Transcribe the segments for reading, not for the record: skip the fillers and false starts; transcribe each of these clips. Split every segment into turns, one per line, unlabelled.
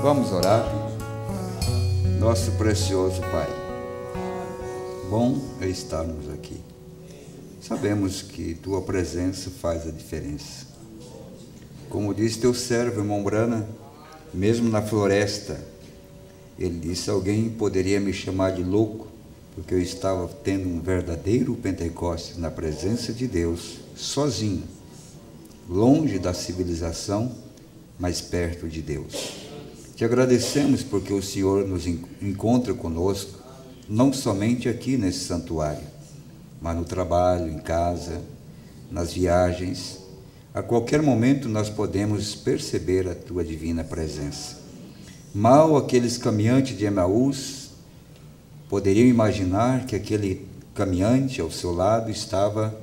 Vamos orar. Nosso precioso Pai, bom é estarmos aqui. Sabemos que Tua presença faz a diferença. Como disse Teu servo, irmão Brana, mesmo na floresta, ele disse: alguém poderia me chamar de louco, porque eu estava tendo um verdadeiro Pentecostes na presença de Deus, sozinho, longe da civilização, mas perto de Deus. Te agradecemos porque o Senhor nos encontra conosco, não somente aqui nesse santuário, mas no trabalho, em casa, nas viagens. A qualquer momento nós podemos perceber a Tua divina presença. Mal aqueles caminhantes de Emaús poderiam imaginar que aquele caminhante ao seu lado estava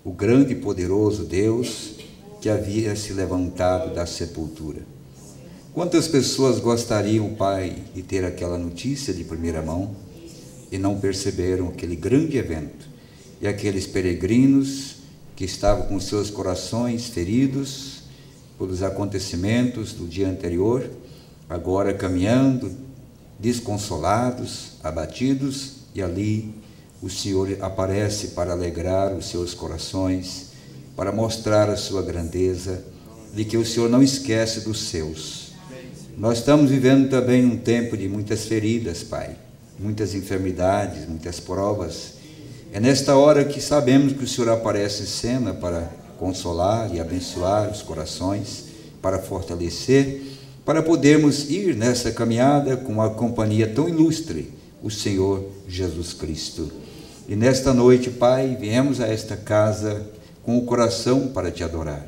o grande e poderoso Deus que havia se levantado da sepultura. Quantas pessoas gostariam, Pai, de ter aquela notícia de primeira mão e não perceberam aquele grande evento, e aqueles peregrinos que estavam com seus corações feridos pelos acontecimentos do dia anterior, agora caminhando, desconsolados, abatidos, e ali o Senhor aparece para alegrar os seus corações, para mostrar a sua grandeza, de que o Senhor não esquece dos seus. Nós estamos vivendo também um tempo de muitas feridas, Pai, muitas enfermidades, muitas provas. É nesta hora que sabemos que o Senhor aparece em cena para consolar e abençoar os corações, para fortalecer, para podermos ir nessa caminhada com uma companhia tão ilustre, o Senhor Jesus Cristo. E nesta noite, Pai, viemos a esta casa com o coração para Te adorar.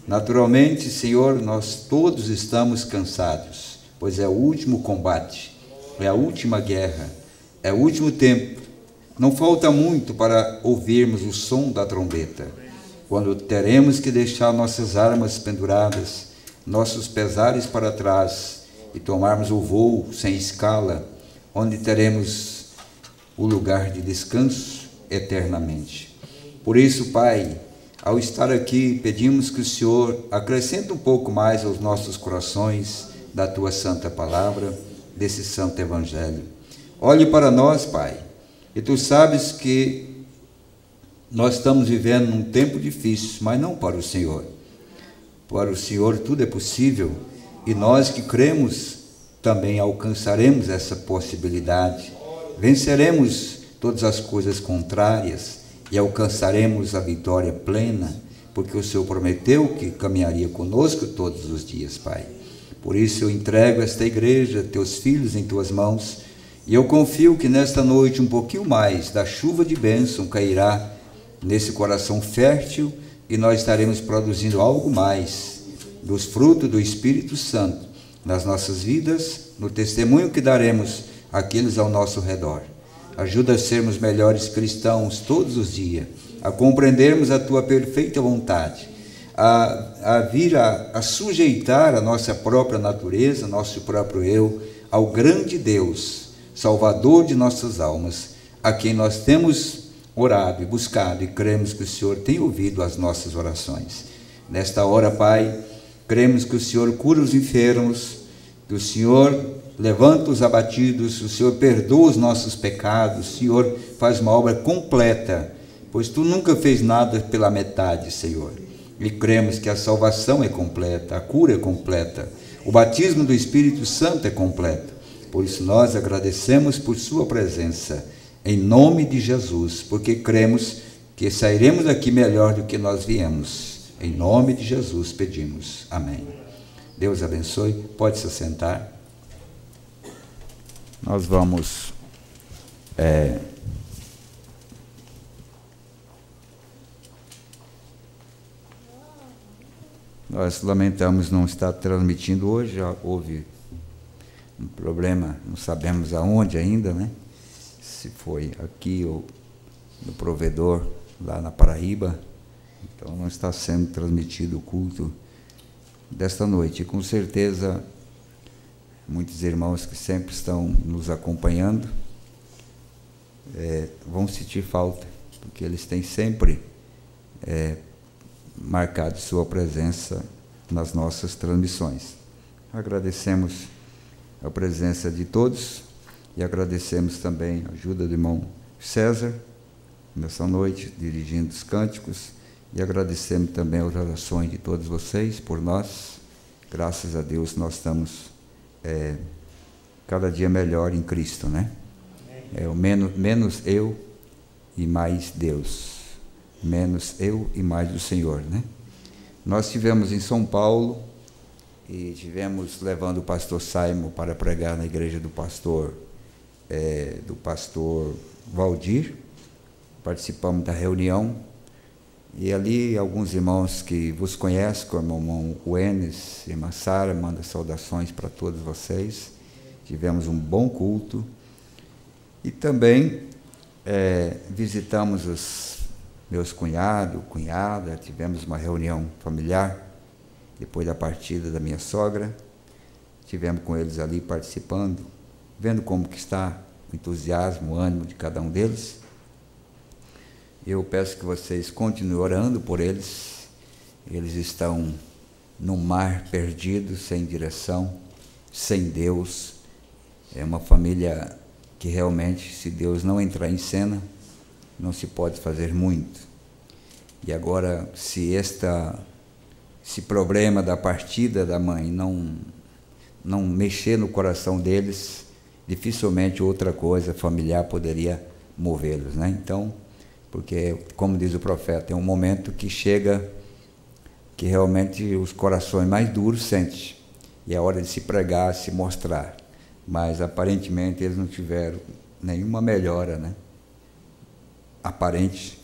Naturalmente, Senhor, nós todos estamos cansados, pois é o último combate, é a última guerra, é o último tempo. Não falta muito para ouvirmos o som da trombeta, quando teremos que deixar nossas armas penduradas, nossos pesares para trás e tomarmos o voo sem escala, onde teremos o lugar de descanso eternamente. Por isso, Pai, ao estar aqui, pedimos que o Senhor acrescente um pouco mais aos nossos corações da Tua santa palavra, desse santo evangelho. Olhe para nós, Pai, e Tu sabes que nós estamos vivendo num tempo difícil, mas não para o Senhor. Para o Senhor tudo é possível, e nós que cremos também alcançaremos essa possibilidade. Venceremos todas as coisas contrárias e alcançaremos a vitória plena, porque o Senhor prometeu que caminharia conosco todos os dias, Pai. Por isso eu entrego esta igreja, Teus filhos em Tuas mãos, e eu confio que nesta noite um pouquinho mais da chuva de bênção cairá nesse coração fértil, e nós estaremos produzindo algo mais dos frutos do Espírito Santo nas nossas vidas, no testemunho que daremos àqueles ao nosso redor. Ajuda a sermos melhores cristãos todos os dias, a compreendermos a Tua perfeita vontade, a vir a sujeitar a nossa própria natureza, nosso próprio eu, ao grande Deus, Salvador de nossas almas, a quem nós temos orado e buscado, e cremos que o Senhor tem ouvido as nossas orações. Nesta hora, Pai, cremos que o Senhor cura os enfermos, que o Senhor levanta os abatidos, o Senhor perdoa os nossos pecados, o Senhor faz uma obra completa, pois Tu nunca fez nada pela metade, Senhor. E cremos que a salvação é completa, a cura é completa, o batismo do Espírito Santo é completo. Por isso nós agradecemos por Sua presença, em nome de Jesus, porque cremos que sairemos daqui melhor do que nós viemos. Em nome de Jesus pedimos. Amém. Deus abençoe. Pode se sentar. Nós vamos nós lamentamos não estar transmitindo hoje, já houve um problema, não sabemos aonde ainda, né? Se foi aqui ou no provedor, lá na Paraíba, então não está sendo transmitido o culto desta noite. E com certeza muitos irmãos que sempre estão nos acompanhando vão sentir falta, porque eles têm sempre marcado sua presença nas nossas transmissões. Agradecemos a presença de todos e agradecemos também a ajuda do irmão César, nessa noite, dirigindo os cânticos, e agradecemos também as orações de todos vocês por nós. Graças a Deus nós estamos cada dia melhor em Cristo, né? Menos eu e mais Deus. Menos eu e mais o Senhor, né? Nós estivemos em São Paulo e tivemos levando o pastor Simon para pregar na igreja do pastor Valdir. Participamos da reunião e ali alguns irmãos que vos conhecem, como o irmão Wenes, irmã Sara, manda saudações para todos vocês. Tivemos um bom culto e também visitamos os meus cunhados, cunhada, tivemos uma reunião familiar depois da partida da minha sogra. Tivemos com eles ali participando, vendo como que está o entusiasmo, o ânimo de cada um deles. Eu peço que vocês continuem orando por eles. Eles estão no mar perdido, sem direção, sem Deus. É uma família que realmente, se Deus não entrar em cena, não se pode fazer muito. E agora, se esse problema da partida da mãe não mexer no coração deles, dificilmente outra coisa familiar poderia movê-los, né? Então, porque, como diz o profeta, é um momento que chega, que realmente os corações mais duros sentem, e é hora de se pregar, se mostrar. Mas, aparentemente, eles não tiveram nenhuma melhora, né? Aparente,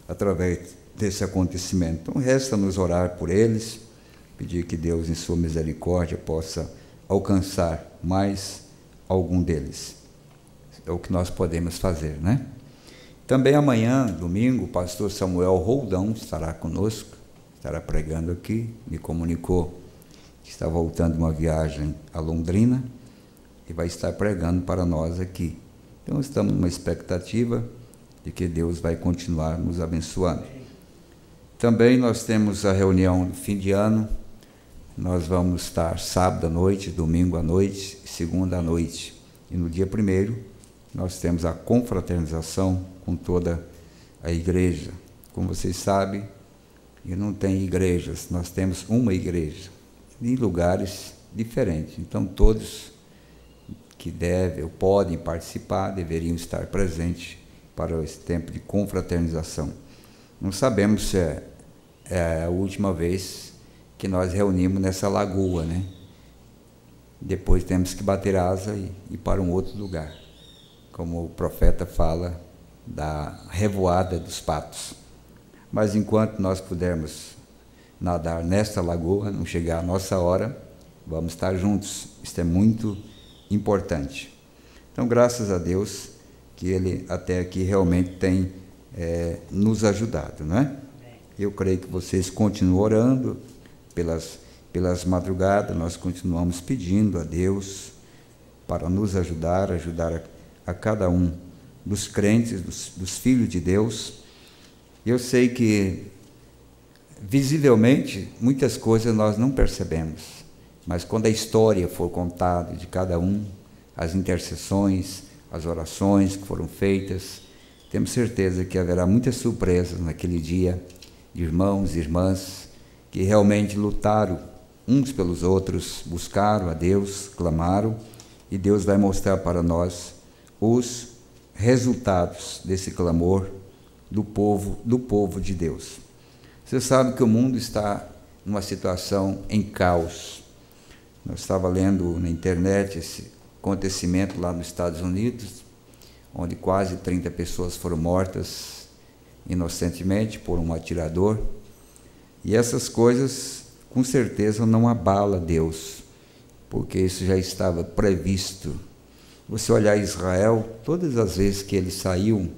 através desse acontecimento. Então, resta-nos orar por eles, pedir que Deus, em sua misericórdia, possa alcançar mais algum deles. É o que nós podemos fazer, né? Também amanhã, domingo, o pastor Samuel Roldão estará conosco, estará pregando aqui, me comunicou que está voltando de uma viagem a Londrina e vai estar pregando para nós aqui. Então, estamos numa expectativa de que Deus vai continuar nos abençoando. Também nós temos a reunião do fim de ano. Nós vamos estar sábado à noite, domingo à noite, segunda à noite. E no dia 1º, nós temos a confraternização com toda a igreja. Como vocês sabem, e não tem igrejas, nós temos uma igreja, em lugares diferentes. Então, todos que devem ou podem participar deveriam estar presentes para esse tempo de confraternização. Não sabemos se é a última vez que nós reunimos nessa lagoa, né? Depois temos que bater asa e ir para um outro lugar, como o profeta fala da revoada dos patos. Mas enquanto nós pudermos nadar nesta lagoa, não chegar a nossa hora, vamos estar juntos. Isso é muito importante. Então, graças a Deus que Ele até aqui realmente tem nos ajudado, não é? Eu creio que vocês continuam orando pelas madrugadas. Nós continuamos pedindo a Deus para nos ajudar a cada um dos crentes, dos filhos de Deus. Eu sei que, visivelmente, muitas coisas nós não percebemos, mas quando a história for contada de cada um, as intercessões, as orações que foram feitas, temos certeza que haverá muitas surpresas naquele dia, de irmãos e irmãs que realmente lutaram uns pelos outros, buscaram a Deus, clamaram, e Deus vai mostrar para nós os resultados desse clamor do povo de Deus. Você sabe que o mundo está numa situação em caos. Eu estava lendo na internet esse acontecimento lá nos Estados Unidos, onde quase 30 pessoas foram mortas inocentemente por um atirador. E essas coisas, com certeza, não abalam Deus, porque isso já estava previsto. Você olhar Israel, todas as vezes que eles saíam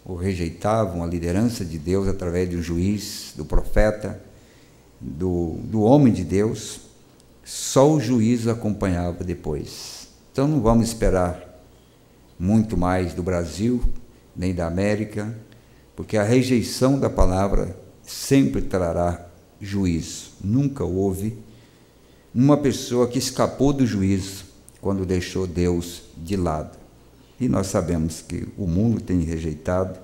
ou rejeitavam a liderança de Deus através do juiz, do profeta, do homem de Deus, só o juízo acompanhava depois. Então não vamos esperar muito mais do Brasil, nem da América, porque a rejeição da palavra sempre trará juízo. Nunca houve uma pessoa que escapou do juízo quando deixou Deus de lado. E nós sabemos que o mundo tem rejeitado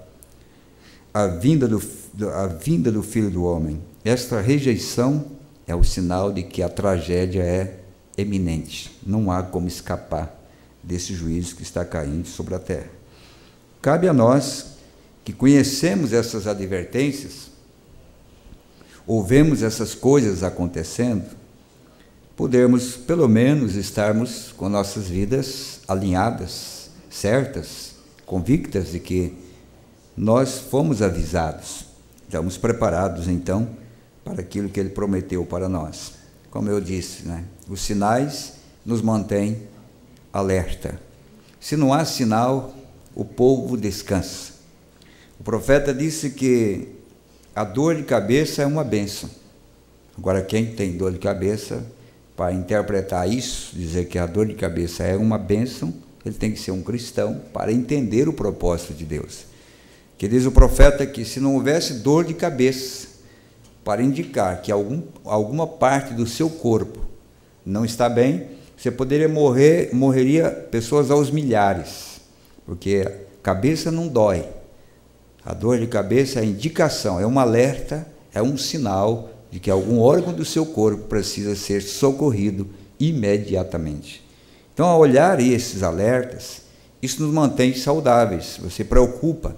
a vinda do Filho do Homem. Esta rejeição é o sinal de que a tragédia é eminente. Não há como escapar desse juízo que está caindo sobre a terra. Cabe a nós, que conhecemos essas advertências, ou vemos essas coisas acontecendo, podermos, pelo menos, estarmos com nossas vidas alinhadas, certas, convictas de que nós fomos avisados, estamos preparados, então, para aquilo que Ele prometeu para nós. Como eu disse, né? Os sinais nos mantêm alerta. Se não há sinal, o povo descansa. O profeta disse que a dor de cabeça é uma bênção. Agora, quem tem dor de cabeça, para interpretar isso, dizer que a dor de cabeça é uma bênção, ele tem que ser um cristão para entender o propósito de Deus. Que diz o profeta que se não houvesse dor de cabeça, para indicar que alguma parte do seu corpo não está bem, você morreria pessoas aos milhares, porque cabeça não dói. A dor de cabeça é indicação, é um alerta, é um sinal de que algum órgão do seu corpo precisa ser socorrido imediatamente. Então, ao olhar esses alertas, isso nos mantém saudáveis, você preocupa.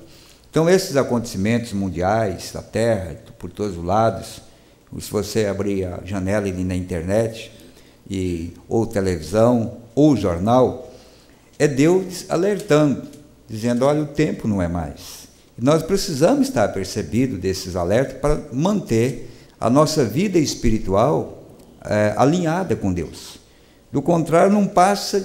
Então, esses acontecimentos mundiais, da Terra, por todos os lados, se você abrir a janela ali na internet, ou televisão, ou jornal, é Deus alertando, dizendo, olha, o tempo não é mais. E nós precisamos estar percebidos desses alertas para manter a nossa vida espiritual alinhada com Deus. Do contrário, não passa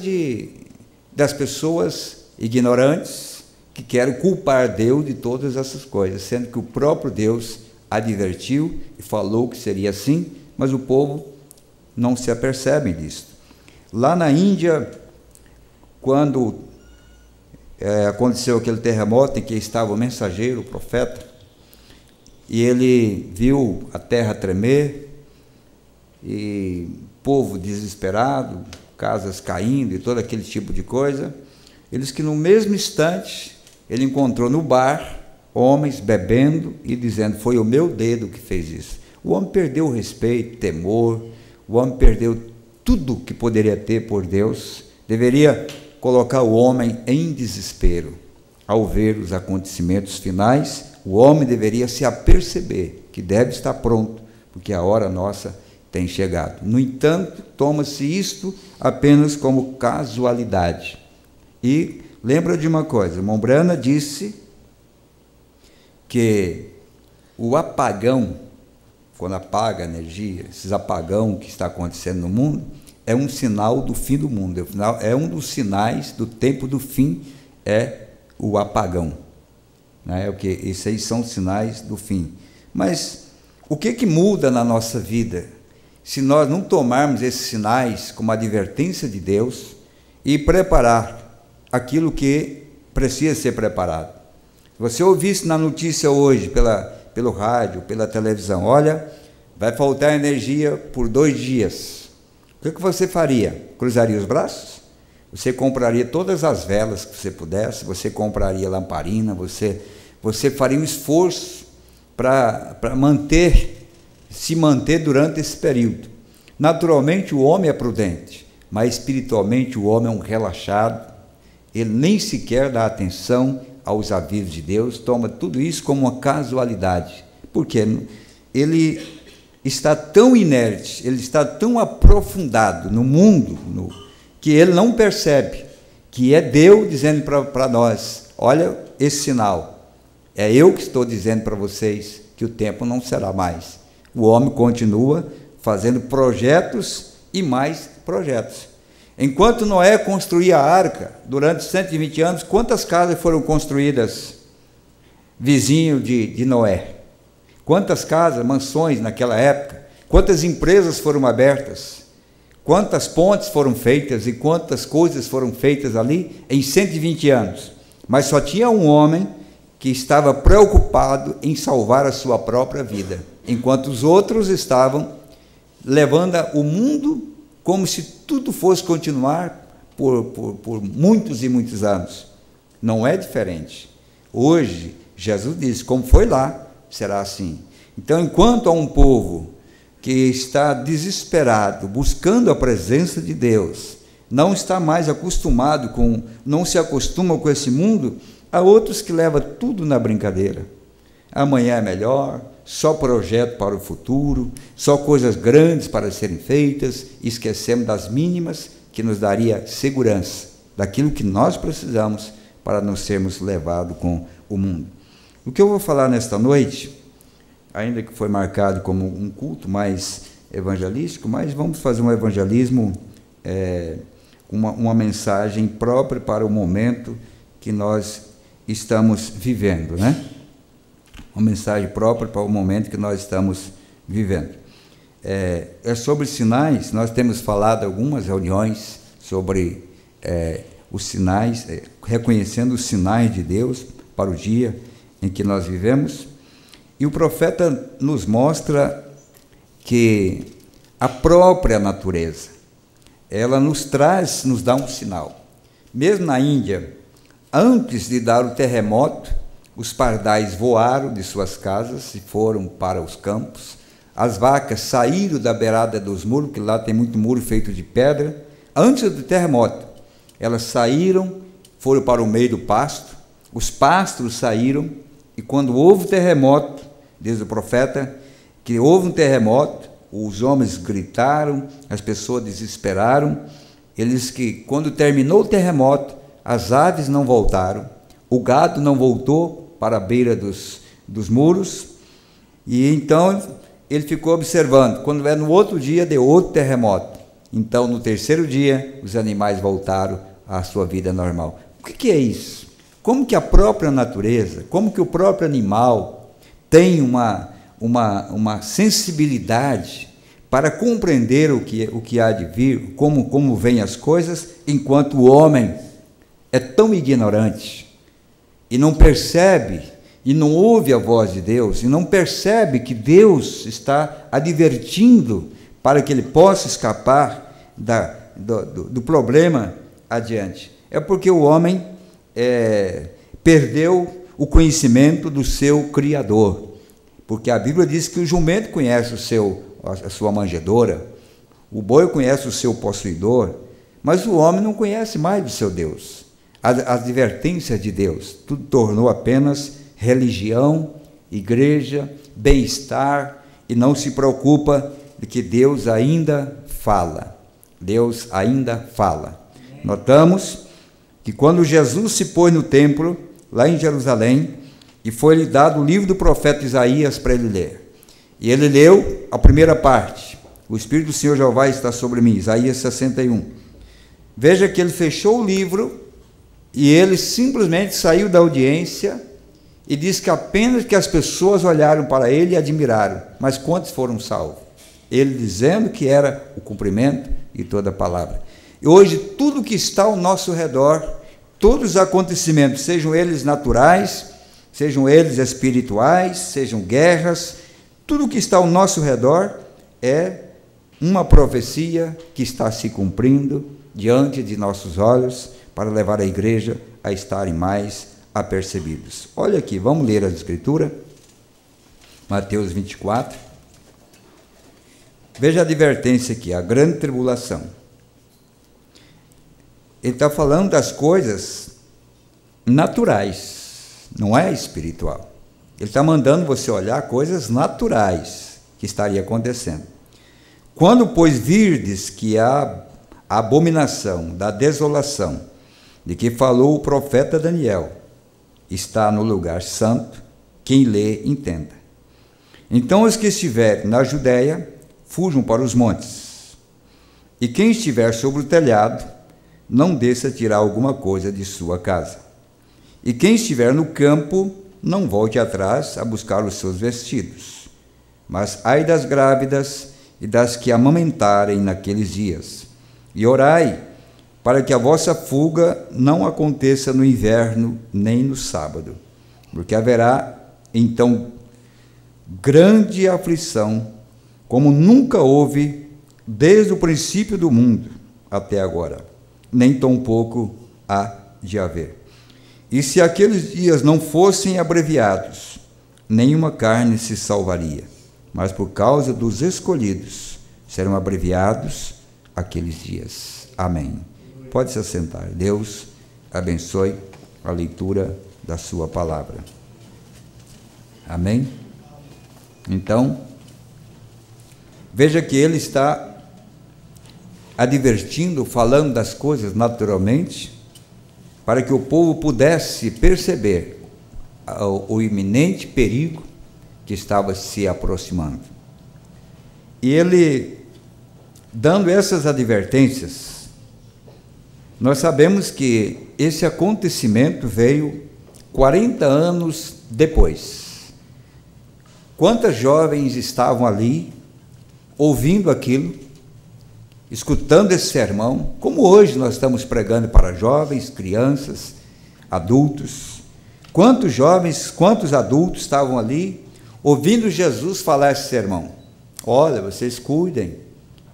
das pessoas ignorantes, que querem culpar Deus de todas essas coisas, sendo que o próprio Deus advertiu e falou que seria assim, mas o povo não se apercebe disso. Lá na Índia, quando aconteceu aquele terremoto em que estava o mensageiro, o profeta, e ele viu a terra tremer, e povo desesperado, casas caindo e todo aquele tipo de coisa, eles que no mesmo instante ele encontrou no bar homens bebendo e dizendo, foi o meu dedo que fez isso. O homem perdeu o respeito, temor, o homem perdeu tudo que poderia ter por Deus, deveria colocar o homem em desespero. Ao ver os acontecimentos finais, o homem deveria se aperceber que deve estar pronto, porque a hora nossa tem chegado. No entanto, toma-se isto apenas como casualidade. E lembra de uma coisa, Mombrana disse que o apagão, quando apaga a energia, esses apagão que está acontecendo no mundo, é um sinal do fim do mundo, é um dos sinais do tempo do fim, é o apagão, né? Esses aí são sinais do fim. Mas o que muda na nossa vida se nós não tomarmos esses sinais como advertência de Deus e preparar aquilo que precisa ser preparado? Você ouvisse na notícia hoje, pelo rádio, pela televisão, olha, vai faltar energia por 2 dias. O que você faria? Cruzaria os braços? Você compraria todas as velas que você pudesse, você compraria lamparina, você faria um esforço para se manter durante esse período. Naturalmente o homem é prudente, mas espiritualmente o homem é um relaxado, ele nem sequer dá atenção aos avisos de Deus, toma tudo isso como uma casualidade, porque ele está tão inerte, ele está tão aprofundado no mundo, que ele não percebe que é Deus dizendo para nós, olha esse sinal, é eu que estou dizendo para vocês que o tempo não será mais. O homem continua fazendo projetos e mais projetos. Enquanto Noé construía a arca, durante 120 anos, quantas casas foram construídas vizinho de Noé? Quantas casas, mansões naquela época? Quantas empresas foram abertas? Quantas pontes foram feitas e quantas coisas foram feitas ali em 120 anos? Mas só tinha um homem que estava preocupado em salvar a sua própria vida, enquanto os outros estavam levando o mundo como se tudo fosse continuar por muitos e muitos anos. Não é diferente. Hoje, Jesus disse, como foi lá, será assim. Então, enquanto há um povo que está desesperado, buscando a presença de Deus, não está mais acostumado não se acostuma com esse mundo, há outros que levam tudo na brincadeira. Amanhã é melhor, só projeto para o futuro, só coisas grandes para serem feitas, esquecemos das mínimas que nos daria segurança, daquilo que nós precisamos para não sermos levados com o mundo. O que eu vou falar nesta noite, ainda que foi marcado como um culto mais evangelístico, mas vamos fazer um evangelismo, uma mensagem própria para o momento que nós estamos vivendo, né? Uma mensagem própria para o momento que nós estamos vivendo. É sobre sinais. Nós temos falado algumas reuniões sobre os sinais, reconhecendo os sinais de Deus para o dia em que nós vivemos. E o profeta nos mostra que a própria natureza, ela nos dá um sinal. Mesmo na Índia, antes de dar o terremoto, os pardais voaram de suas casas e foram para os campos. As vacas saíram da beirada dos muros, que lá tem muito muro feito de pedra. Antes do terremoto, elas saíram, foram para o meio do pasto. Os pássaros saíram, e quando houve o terremoto, diz o profeta, que houve um terremoto, os homens gritaram, as pessoas desesperaram. Ele diz que quando terminou o terremoto, as aves não voltaram, o gado não voltou para a beira dos muros, e então ele ficou observando. Quando no outro dia, deu outro terremoto. Então, no terceiro dia, os animais voltaram à sua vida normal. O que é isso? Como que a própria natureza, como que o próprio animal tem uma sensibilidade para compreender o que há de vir, como vêm as coisas, enquanto o homem é tão ignorante e não percebe, e não ouve a voz de Deus, e não percebe que Deus está advertindo para que ele possa escapar do problema adiante. É porque o homem perdeu o conhecimento do seu Criador, porque a Bíblia diz que o jumento conhece a sua manjedoura, o boi conhece o seu possuidor, mas o homem não conhece mais do seu Deus. As advertências de Deus, tudo tornou apenas religião, igreja, bem-estar, e não se preocupa de que Deus ainda fala. Deus ainda fala. Notamos que quando Jesus se pôs no templo, lá em Jerusalém, e foi-lhe dado o livro do profeta Isaías para ele ler. E ele leu a primeira parte. O Espírito do Senhor Jeová está sobre mim, Isaías 61. Veja que ele fechou o livro e ele simplesmente saiu da audiência e diz que apenas que as pessoas olharam para ele e admiraram. Mas quantos foram salvos? Ele dizendo que era o cumprimento de toda a palavra. E hoje tudo que está ao nosso redor, todos os acontecimentos, sejam eles naturais, sejam eles espirituais, sejam guerras, tudo que está ao nosso redor é uma profecia que está se cumprindo diante de nossos olhos, para levar a igreja a estarem mais apercebidos. Olha aqui, vamos ler a Escritura, Mateus 24. Veja a advertência aqui, a grande tribulação. Ele está falando das coisas naturais, não é espiritual. Ele está mandando você olhar coisas naturais que estaria acontecendo. Quando, pois, virdes que a abominação da desolação, de que falou o profeta Daniel, está no lugar santo, quem lê, entenda. Então os que estiverem na Judéia, fujam para os montes, e quem estiver sobre o telhado, não desça tirar alguma coisa de sua casa. E quem estiver no campo, não volte atrás a buscar os seus vestidos. Mas ai das grávidas e das que amamentarem naqueles dias. E orai, para que a vossa fuga não aconteça no inverno, nem no sábado. Porque haverá, então, grande aflição, como nunca houve desde o princípio do mundo até agora, nem tampouco há de haver. E se aqueles dias não fossem abreviados, nenhuma carne se salvaria, mas por causa dos escolhidos serão abreviados aqueles dias. Amém. Pode se assentar. Deus abençoe a leitura da sua palavra. Amém? Então, veja que ele está advertindo, falando das coisas naturalmente, para que o povo pudesse perceber o iminente perigo que estava se aproximando. E ele, dando essas advertências, nós sabemos que esse acontecimento veio 40 anos depois. Quantas jovens estavam ali, ouvindo aquilo, escutando esse sermão, como hoje nós estamos pregando para jovens, crianças, adultos. Quantos jovens, quantos adultos estavam ali, ouvindo Jesus falar esse sermão? Olha, vocês cuidem,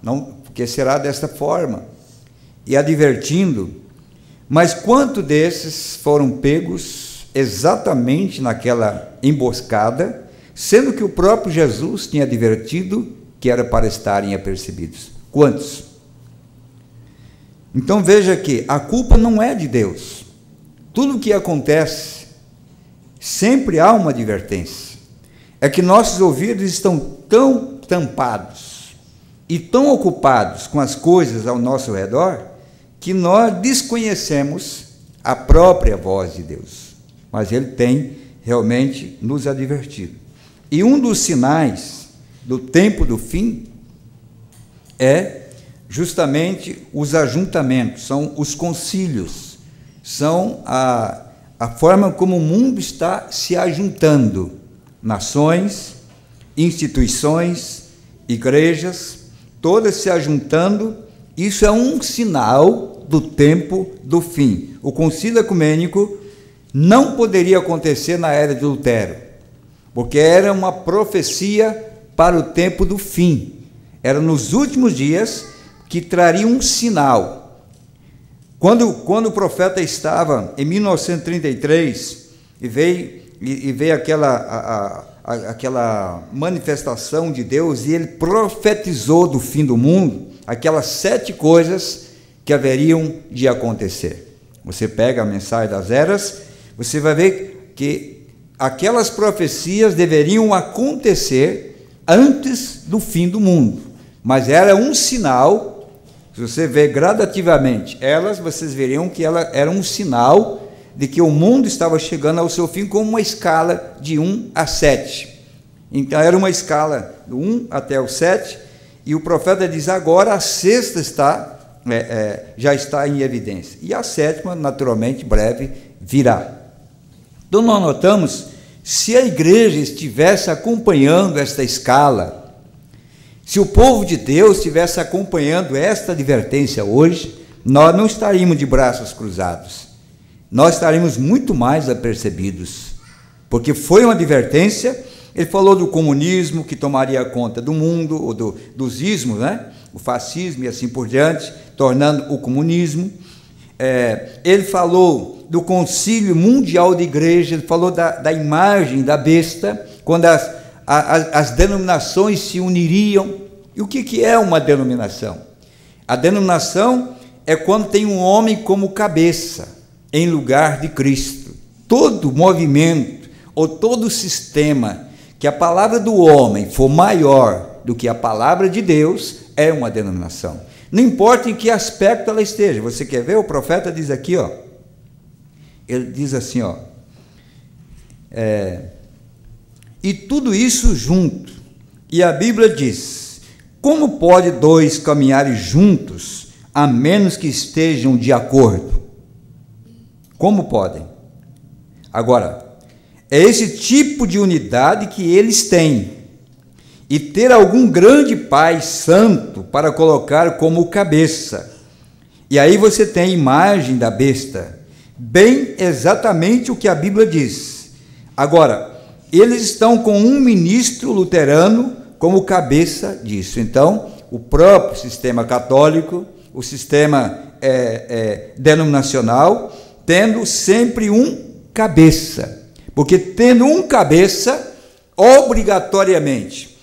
não, porque será desta forma. E advertindo, mas quantos desses foram pegos exatamente naquela emboscada, sendo que o próprio Jesus tinha advertido que era para estarem apercebidos? Quantos? Então veja que a culpa não é de Deus. Tudo o que acontece, sempre há uma advertência. É que nossos ouvidos estão tão tampados e tão ocupados com as coisas ao nosso redor, que nós desconhecemos a própria voz de Deus. Mas Ele tem realmente nos advertido. E um dos sinais do tempo do fim é justamente os ajuntamentos, são os concílios, são a forma como o mundo está se ajuntando, nações, instituições, igrejas, todas se ajuntando. Isso é um sinal do tempo do fim. O concílio ecumênico não poderia acontecer na era de Lutero, porque era uma profecia para o tempo do fim. Era nos últimos dias que traria um sinal. Quando o profeta estava em 1933 e veio aquela manifestação de Deus, e ele profetizou do fim do mundo, aquelas 7 coisas que haveriam de acontecer. Você pega a mensagem das eras, você vai ver que aquelas profecias deveriam acontecer antes do fim do mundo, mas era um sinal. Se você vê gradativamente elas, vocês veriam que ela era um sinal de que o mundo estava chegando ao seu fim, como uma escala de 1 a 7. Então era uma escala do 1 até o 7, e o profeta diz: agora a 6ª já está em evidência, e a 7ª, naturalmente, breve virá. Então nós notamos, se a igreja estivesse acompanhando esta escala, se o povo de Deus estivesse acompanhando esta advertência hoje, nós não estaríamos de braços cruzados, nós estaríamos muito mais apercebidos, porque foi uma advertência. Ele falou do comunismo que tomaria conta do mundo, ou dos ismos, né? O fascismo e assim por diante, tornando o comunismo. Ele falou do concílio mundial de igreja, ele falou da imagem da besta, quando as denominações se uniriam. E o que é uma denominação? A denominação é quando tem um homem como cabeça, em lugar de Cristo. Todo movimento, ou todo sistema, que a palavra do homem for maior do que a palavra de Deus, é uma denominação. Não importa em que aspecto ela esteja. Você quer ver? O profeta diz aqui, ó, ele diz assim, ó, e tudo isso junto. E a Bíblia diz: como pode 2 caminharem juntos, a menos que estejam de acordo? Como podem? Agora, é esse tipo de unidade que eles têm, e ter algum grande pai santo para colocar como cabeça. E aí você tem a imagem da besta, bem exatamente o que a Bíblia diz. Agora, eles estão com um ministro luterano como cabeça disso. Então, o próprio sistema católico, o sistema denominacional, tendo sempre um cabeça. Porque tendo um cabeça, obrigatoriamente,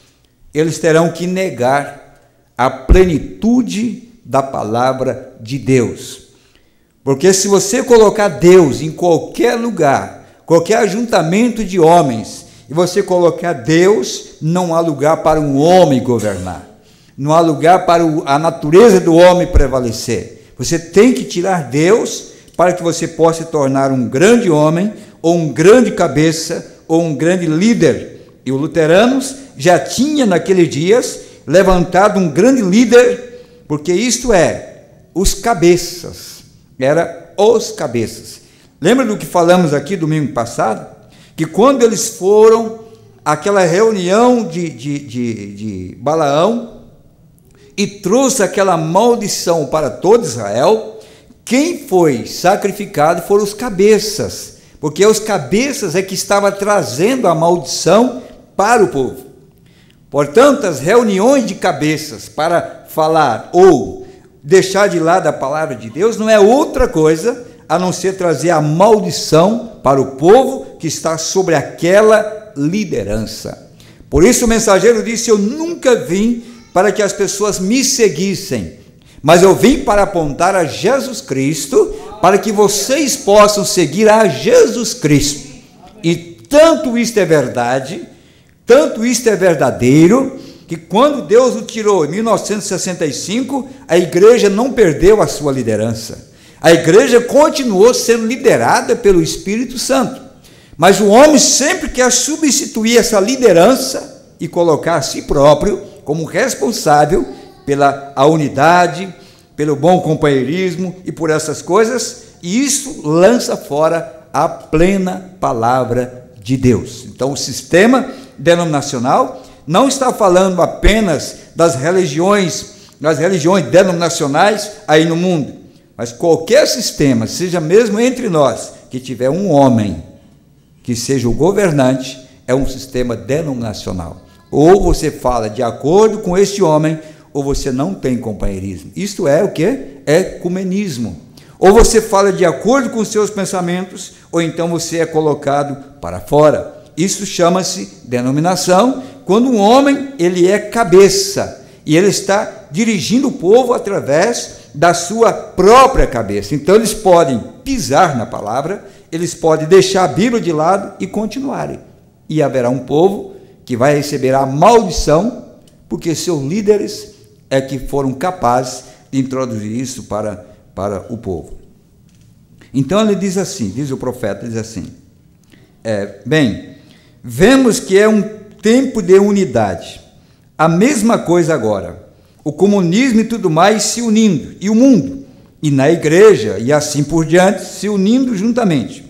eles terão que negar a plenitude da palavra de Deus. Porque se você colocar Deus em qualquer lugar, qualquer ajuntamento de homens, e você colocar Deus, não há lugar para um homem governar. Não há lugar para a natureza do homem prevalecer. Você tem que tirar Deus para que você possa se tornar um grande homem, ou um grande cabeça, ou um grande líder. E os luteranos já tinham naqueles dias levantado um grande líder, porque isto é, os cabeças, era os cabeças. Lembra do que falamos aqui domingo passado? Que quando eles foram àquela reunião de Balaão, e trouxe aquela maldição para todo Israel, quem foi sacrificado foram os cabeças, porque os cabeças é que estavam trazendo a maldição para o povo. Portanto, as reuniões de cabeças para falar ou deixar de lado a palavra de Deus não é outra coisa a não ser trazer a maldição para o povo que está sobre aquela liderança. Por isso o mensageiro disse: eu nunca vim para que as pessoas me seguissem, mas eu vim para apontar a Jesus Cristo, para que vocês possam seguir a Jesus Cristo. E tanto isto é verdade, tanto isto é verdadeiro, que quando Deus o tirou em 1965, a igreja não perdeu a sua liderança. A igreja continuou sendo liderada pelo Espírito Santo, mas o homem sempre quer substituir essa liderança e colocar a si próprio como responsável pela unidade, pelo bom companheirismo e por essas coisas, e isso lança fora a plena palavra de Deus. Então o sistema denominacional não está falando apenas das religiões denominacionais aí no mundo, mas qualquer sistema, seja mesmo entre nós, que tiver um homem que seja o governante, é um sistema denominacional. Ou você fala de acordo com este homem, ou você não tem companheirismo. Isto é o quê? É ecumenismo. Ou você fala de acordo com os seus pensamentos, ou então você é colocado para fora. Isso chama-se denominação, quando um homem ele é cabeça, e ele está dirigindo o povo através da sua própria cabeça. Então eles podem pisar na palavra, eles podem deixar a Bíblia de lado e continuarem. E haverá um povo que vai receber a maldição, porque seus líderes é que foram capazes de introduzir isso para o povo. Então ele diz assim, diz o profeta, diz assim, bem, vemos que é um tempo de unidade, a mesma coisa agora, o comunismo e tudo mais se unindo, e o mundo, e na igreja, e assim por diante, se unindo juntamente.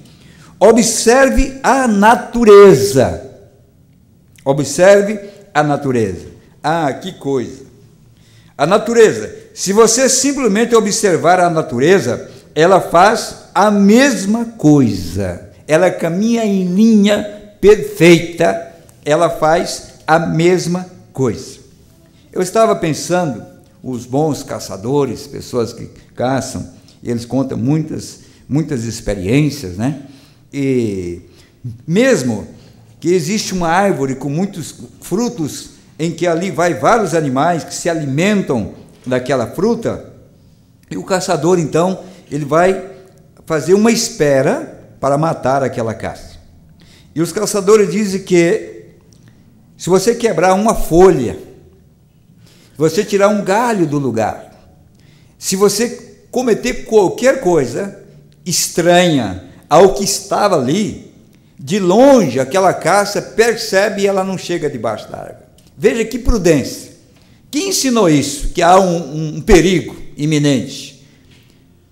Observe a natureza. Observe a natureza. Ah, que coisa! A natureza, se você simplesmente observar a natureza, ela faz a mesma coisa. Ela caminha em linha perfeita, ela faz a mesma coisa. Eu estava pensando, os bons caçadores, pessoas que caçam, eles contam muitas experiências, né? E mesmo que existe uma árvore com muitos frutos, em que ali vai vários animais que se alimentam daquela fruta, e o caçador, então, ele vai fazer uma espera para matar aquela caça. E os caçadores dizem que, se você quebrar uma folha, se você tirar um galho do lugar, se você cometer qualquer coisa estranha ao que estava ali, de longe aquela caça percebe e ela não chega debaixo da árvore. Veja que prudência. Quem ensinou isso? Que há um perigo iminente.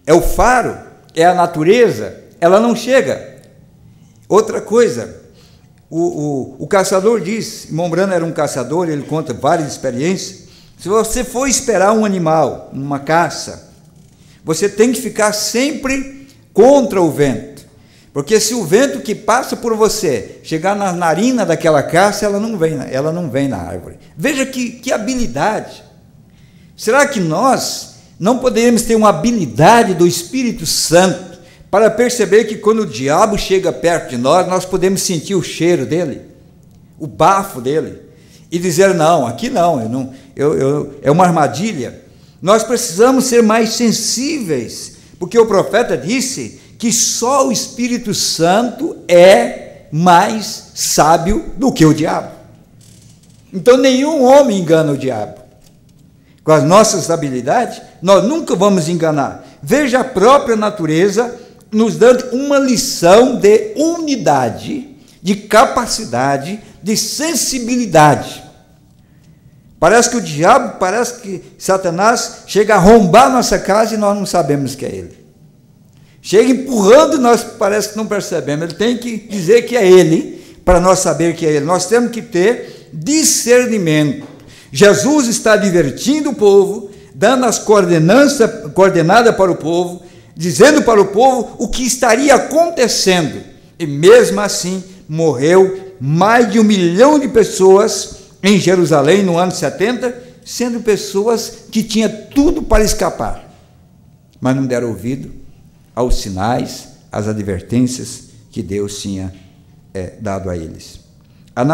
É o faro, é a natureza, ela não chega. Outra coisa, o caçador diz, Mombrana era um caçador, ele conta várias experiências. Se você for esperar um animal numa caça, você tem que ficar sempre contra o vento, porque se o vento que passa por você chegar na narina daquela caça, ela não vem na árvore. Veja que habilidade.
Será que nós não poderíamos ter uma habilidade do Espírito Santo para perceber que quando o diabo chega perto de nós, nós podemos sentir o cheiro dele, o bafo dele, e dizer, não, aqui não, é uma armadilha. Nós precisamos ser mais sensíveis, porque o profeta disse que só o Espírito Santo é mais sábio do que o diabo. Então nenhum homem engana o diabo. Com as nossas habilidades, nós nunca vamos enganar. Veja a própria natureza nos dando uma lição de unidade, de capacidade, de sensibilidade. Parece que o diabo, parece que Satanás chega a arrombar nossa casa e nós não sabemos que é ele. Chega empurrando e nós parece que não percebemos. Ele tem que dizer que é ele, para nós saber que é ele. Nós temos que ter discernimento. Jesus está divertindo o povo, dando as coordenadas para o povo, dizendo para o povo o que estaria acontecendo. E mesmo assim, morreu mais de 1 milhão de pessoas em Jerusalém no ano 70, sendo pessoas que tinham tudo para escapar, mas não deram ouvido aos sinais, às advertências que Deus tinha dado a eles. A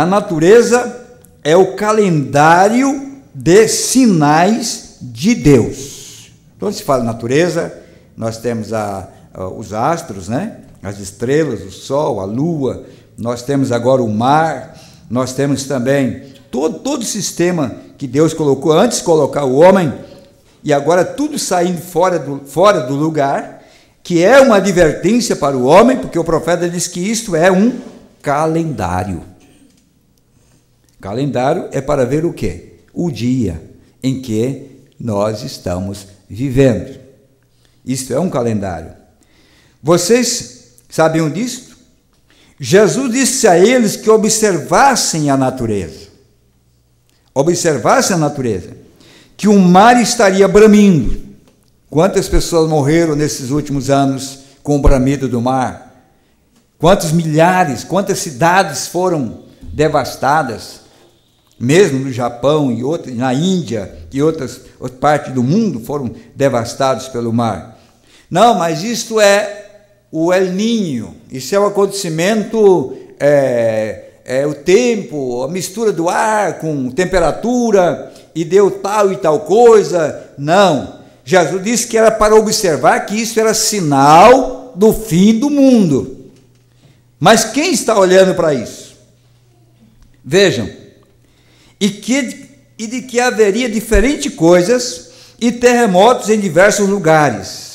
natureza é o calendário de sinais de Deus. Quando se fala natureza, nós temos os astros, né? As estrelas, o sol, a lua, nós temos agora o mar, nós temos também todo o sistema que Deus colocou antes de colocar o homem, e agora tudo saindo fora do lugar, que é uma advertência para o homem, porque o profeta diz que isto é um calendário. Calendário é para ver o quê? O dia em que nós estamos vivendo. Isto é um calendário. Vocês sabiam disso? Jesus disse a eles que observassem a natureza. Observassem a natureza. Que o mar estaria bramindo. Quantas pessoas morreram nesses últimos anos com o bramido do mar? Quantos milhares, quantas cidades foram devastadas? Mesmo no Japão e na Índia e outras partes do mundo foram devastados pelo mar. Não, mas isto é o El Niño, isso é um acontecimento, o tempo, a mistura do ar com temperatura, e deu tal e tal coisa. Não, Jesus disse que era para observar que isso era sinal do fim do mundo. Mas quem está olhando para isso? Vejam, e de que haveria diferentes coisas e terremotos em diversos lugares.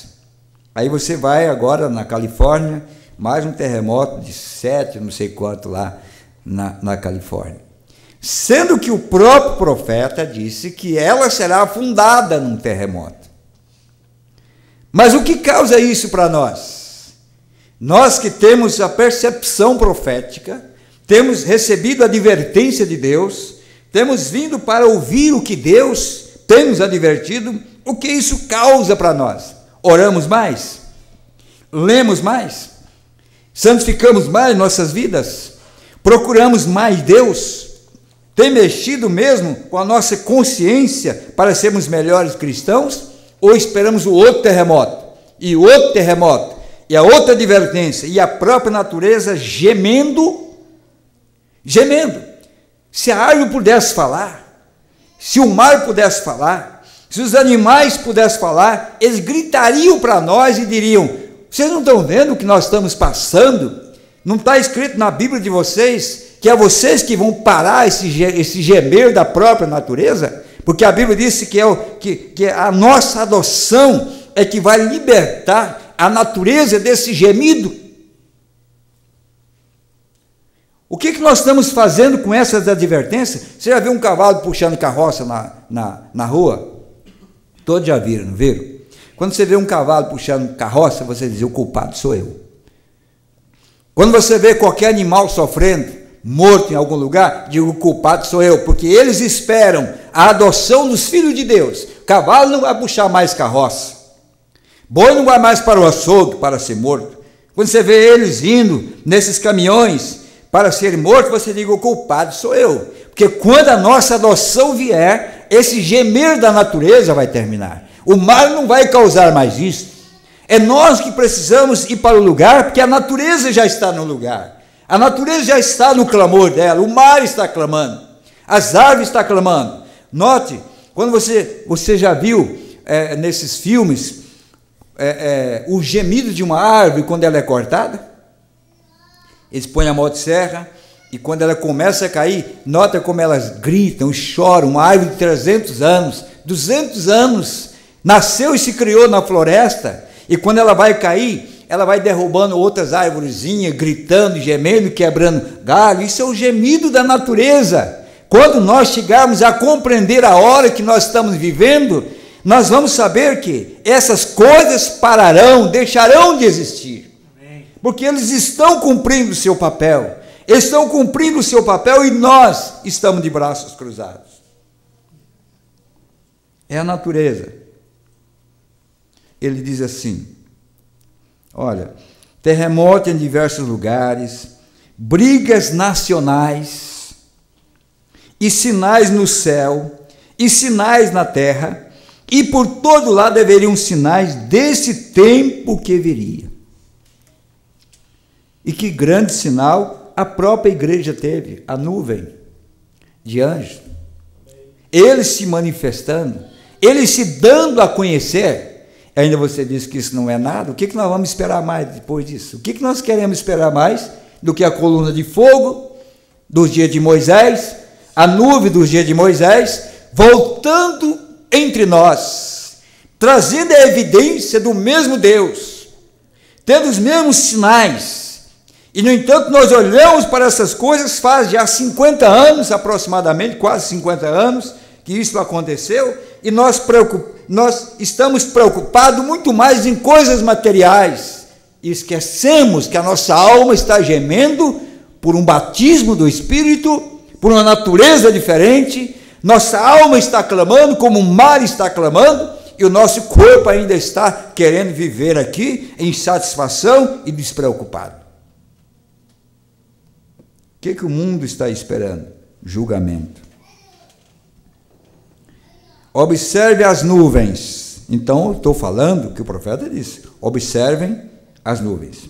Aí você vai agora na Califórnia, mais um terremoto de 7, não sei quanto lá na Califórnia. Sendo que o próprio profeta disse que ela será afundada num terremoto. Mas o que causa isso para nós? Nós que temos a percepção profética, temos recebido a advertência de Deus, temos vindo para ouvir o que Deus tem nos advertido, o que isso causa para nós? Oramos mais? Lemos mais? Santificamos mais nossas vidas? Procuramos mais Deus? Tem mexido mesmo com a nossa consciência para sermos melhores cristãos? Ou esperamos o outro terremoto? E o outro terremoto? E a outra advertência? E a própria natureza gemendo? Gemendo. Se a árvore pudesse falar, se o mar pudesse falar, se os animais pudessem falar, eles gritariam para nós e diriam: vocês não estão vendo o que nós estamos passando? Não está escrito na Bíblia de vocês que é vocês que vão parar esse gemer da própria natureza? Porque a Bíblia disse que a nossa adoção é que vai libertar a natureza desse gemido. O que nós estamos fazendo com essas advertências? Você já viu um cavalo puxando carroça na rua? Todos já viram, não viram? Quando você vê um cavalo puxando carroça, você diz: o culpado sou eu. Quando você vê qualquer animal sofrendo, morto em algum lugar, digo: o culpado sou eu, porque eles esperam a adoção dos filhos de Deus. Cavalo não vai puxar mais carroça, boi não vai mais para o açougue para ser morto. Quando você vê eles indo nesses caminhões para serem mortos, você diz: o culpado sou eu, Porque quando a nossa adoção vier, esse gemer da natureza vai terminar. O mar não vai causar mais isso. É nós que precisamos ir para o lugar, porque a natureza já está no lugar. A natureza já está no clamor dela. O mar está clamando. As árvores estão clamando. Note, quando você já viu nesses filmes o gemido de uma árvore quando ela é cortada? Eles põem a motosserra e quando ela começa a cair, nota como elas gritam, choram. Uma árvore de 300 anos, 200 anos, nasceu e se criou na floresta, e quando ela vai cair, ela vai derrubando outras árvorezinhas, gritando, gemendo, quebrando galho. Isso é o gemido da natureza. Quando nós chegarmos a compreender a hora que nós estamos vivendo, nós vamos saber que essas coisas pararão, deixarão de existir. Porque eles estão cumprindo o seu papel. Estão cumprindo o seu papel e nós estamos de braços cruzados. É a natureza. Ele diz assim, olha, terremoto em diversos lugares, brigas nacionais, e sinais no céu, e sinais na terra, e por todo lado haveriam sinais desse tempo que viria. E que grande sinal a própria igreja teve, a nuvem de anjos. Eles se manifestando, eles se dando a conhecer. Ainda você diz que isso não é nada. O que nós vamos esperar mais depois disso? O que nós queremos esperar mais do que a coluna de fogo dos dias de Moisés, a nuvem dos dias de Moisés, voltando entre nós, trazendo a evidência do mesmo Deus, tendo os mesmos sinais. E, no entanto, nós olhamos para essas coisas faz já 50 anos, aproximadamente, quase 50 anos, que isso aconteceu, e nós estamos preocupados muito mais em coisas materiais, e esquecemos que a nossa alma está gemendo por um batismo do Espírito, por uma natureza diferente. Nossa alma está clamando como o mar está clamando, e o nosso corpo ainda está querendo viver aqui em satisfação e despreocupado. O que o mundo está esperando? Julgamento. Observe as nuvens. Então, eu estou falando que o profeta disse, observem as nuvens.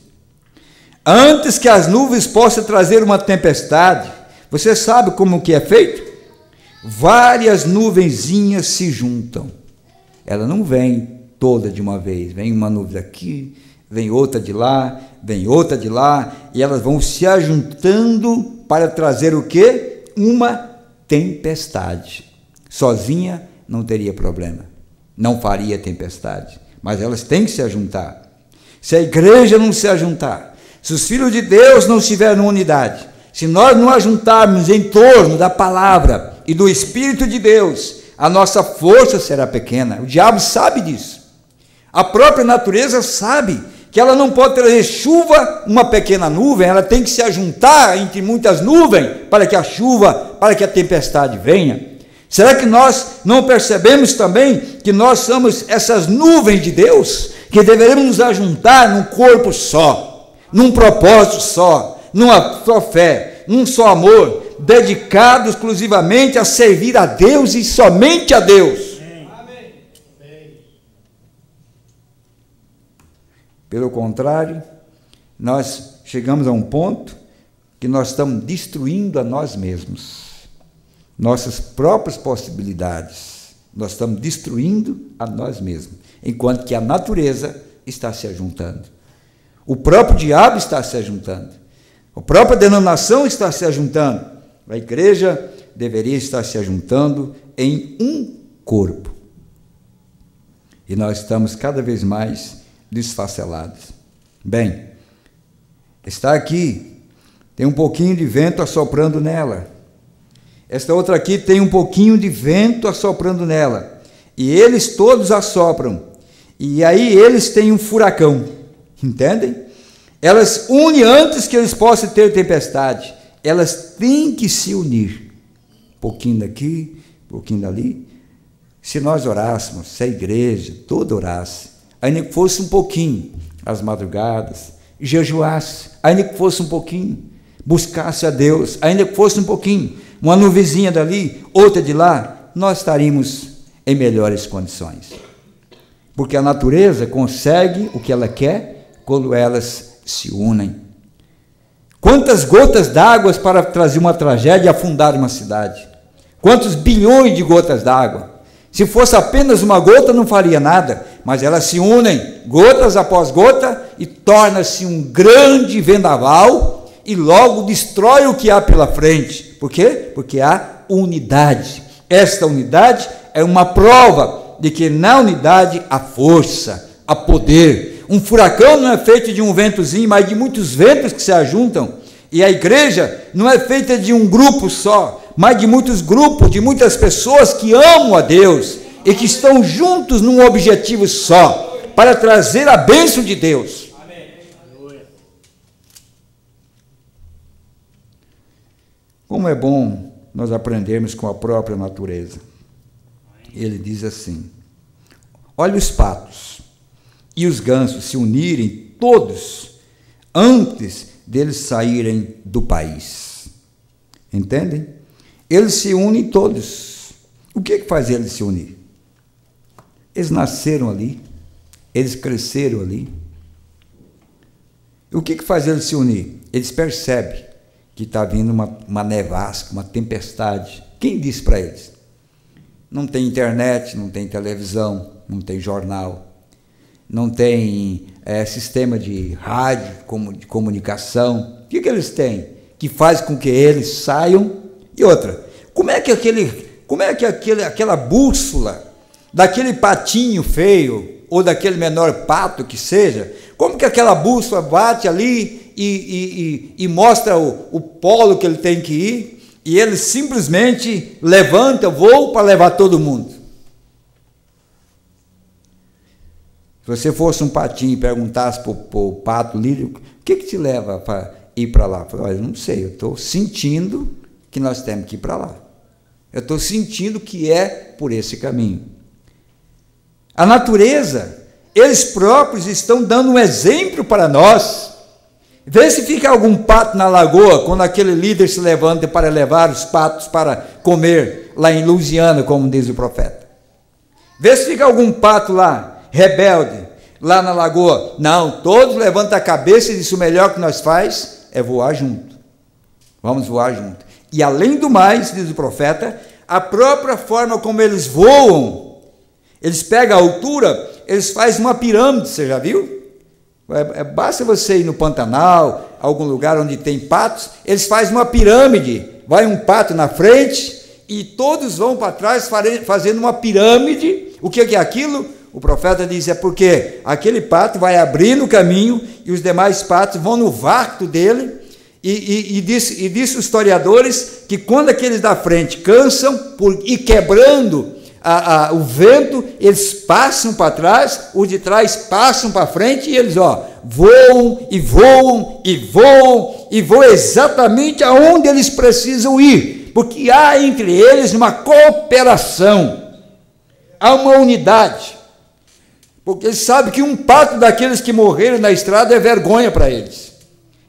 Antes que as nuvens possam trazer uma tempestade, você sabe como que é feito? Várias nuvenzinhas se juntam. Ela não vem toda de uma vez, vem uma nuvem daqui, vem outra de lá, vem outra de lá, e elas vão se ajuntando para trazer o quê? Uma tempestade. Sozinha não teria problema, não faria tempestade, mas elas têm que se ajuntar. Se a igreja não se ajuntar, se os filhos de Deus não estiverem em unidade, se nós não ajuntarmos em torno da palavra e do Espírito de Deus, a nossa força será pequena. O diabo sabe disso. A própria natureza sabe que ela não pode trazer chuva, uma pequena nuvem, ela tem que se ajuntar entre muitas nuvens para que a chuva, para que a tempestade venha. Será que nós não percebemos também que nós somos essas nuvens de Deus, que deveremos nos ajuntar num corpo só, num propósito só, numa só fé, num só amor, dedicado exclusivamente a servir a Deus e somente a Deus? Pelo contrário, nós chegamos a um ponto que nós estamos destruindo a nós mesmos, nossas próprias possibilidades, nós estamos destruindo a nós mesmos, enquanto que a natureza está se ajuntando, o próprio diabo está se ajuntando, a própria denominação está se ajuntando, a igreja deveria estar se ajuntando em um corpo, e nós estamos cada vez mais desfacelados. Bem, está aqui, tem um pouquinho de vento assoprando nela. Esta outra aqui tem um pouquinho de vento assoprando nela. E eles todos assopram. E aí eles têm um furacão. Entendem? Elas unem antes que eles possam ter tempestade. Elas têm que se unir. Um pouquinho daqui, um pouquinho dali. Se nós orássemos, se a igreja toda orasse, ainda que fosse um pouquinho, às madrugadas, jejuasse, ainda que fosse um pouquinho, buscasse a Deus, ainda que fosse um pouquinho, uma nuvenzinha dali, outra de lá, nós estaríamos em melhores condições. Porque a natureza consegue o que ela quer quando elas se unem. Quantas gotas d'água para trazer uma tragédia e afundar uma cidade? Quantos bilhões de gotas d'água? Se fosse apenas uma gota, não faria nada, mas elas se unem, gotas após gota, e torna-se um grande vendaval, e logo destrói o que há pela frente. Por quê? Porque há unidade. Esta unidade é uma prova de que na unidade há força, há poder. Um furacão não é feito de um ventozinho, mas de muitos ventos que se ajuntam. E a igreja não é feita de um grupo só, mas de muitos grupos, de muitas pessoas que amam a Deus e que estão juntos num objetivo só, para trazer a bênção de Deus. Como é bom nós aprendermos com a própria natureza. Ele diz assim: olha os patos e os gansos se unirem todos antes deles saírem do país. Entendem? Eles se unem todos. O que faz eles se unir? Eles nasceram ali, eles cresceram ali. O que faz eles se unir? Eles percebem que está vindo uma nevasca, uma tempestade. Quem disse para eles? Não tem internet, não tem televisão, não tem jornal, não tem sistema de rádio, de comunicação. O que eles têm? Que faz com que eles saiam. E outra, como é que aquela bússola daquele patinho feio, ou daquele menor pato que seja, como que aquela bússola bate ali e mostra o polo que ele tem que ir, e ele simplesmente levanta voo para levar todo mundo? Se você fosse um patinho e perguntasse para o pato lírio, o que te leva para ir para lá? Eu falei, não sei, eu estou sentindo que nós temos que ir para lá. Eu estou sentindo que é por esse caminho. A natureza, eles próprios estão dando um exemplo para nós. Vê se fica algum pato na lagoa, quando aquele líder se levanta para levar os patos para comer, lá em Louisiana, como diz o profeta. Vê se fica algum pato lá, rebelde, lá na lagoa. Não, todos levantam a cabeça e dizem: o melhor que nós faz é voar junto. Vamos voar junto. E além do mais, diz o profeta, a própria forma como eles voam, eles pegam a altura, eles fazem uma pirâmide, você já viu? Basta você ir no Pantanal, algum lugar onde tem patos, eles fazem uma pirâmide, vai um pato na frente e todos vão para trás fazendo uma pirâmide. O que é aquilo? O profeta diz: é porque aquele pato vai abrindo o caminho e os demais patos vão no vácuo dele. E disse os historiadores que quando aqueles da frente cansam por ir quebrando o vento, eles passam para trás, os de trás passam para frente, e eles voam e voam e voam e voam exatamente aonde eles precisam ir, porque há entre eles uma cooperação, há uma unidade, porque eles sabem que um pato daqueles que morreram na estrada é vergonha para eles.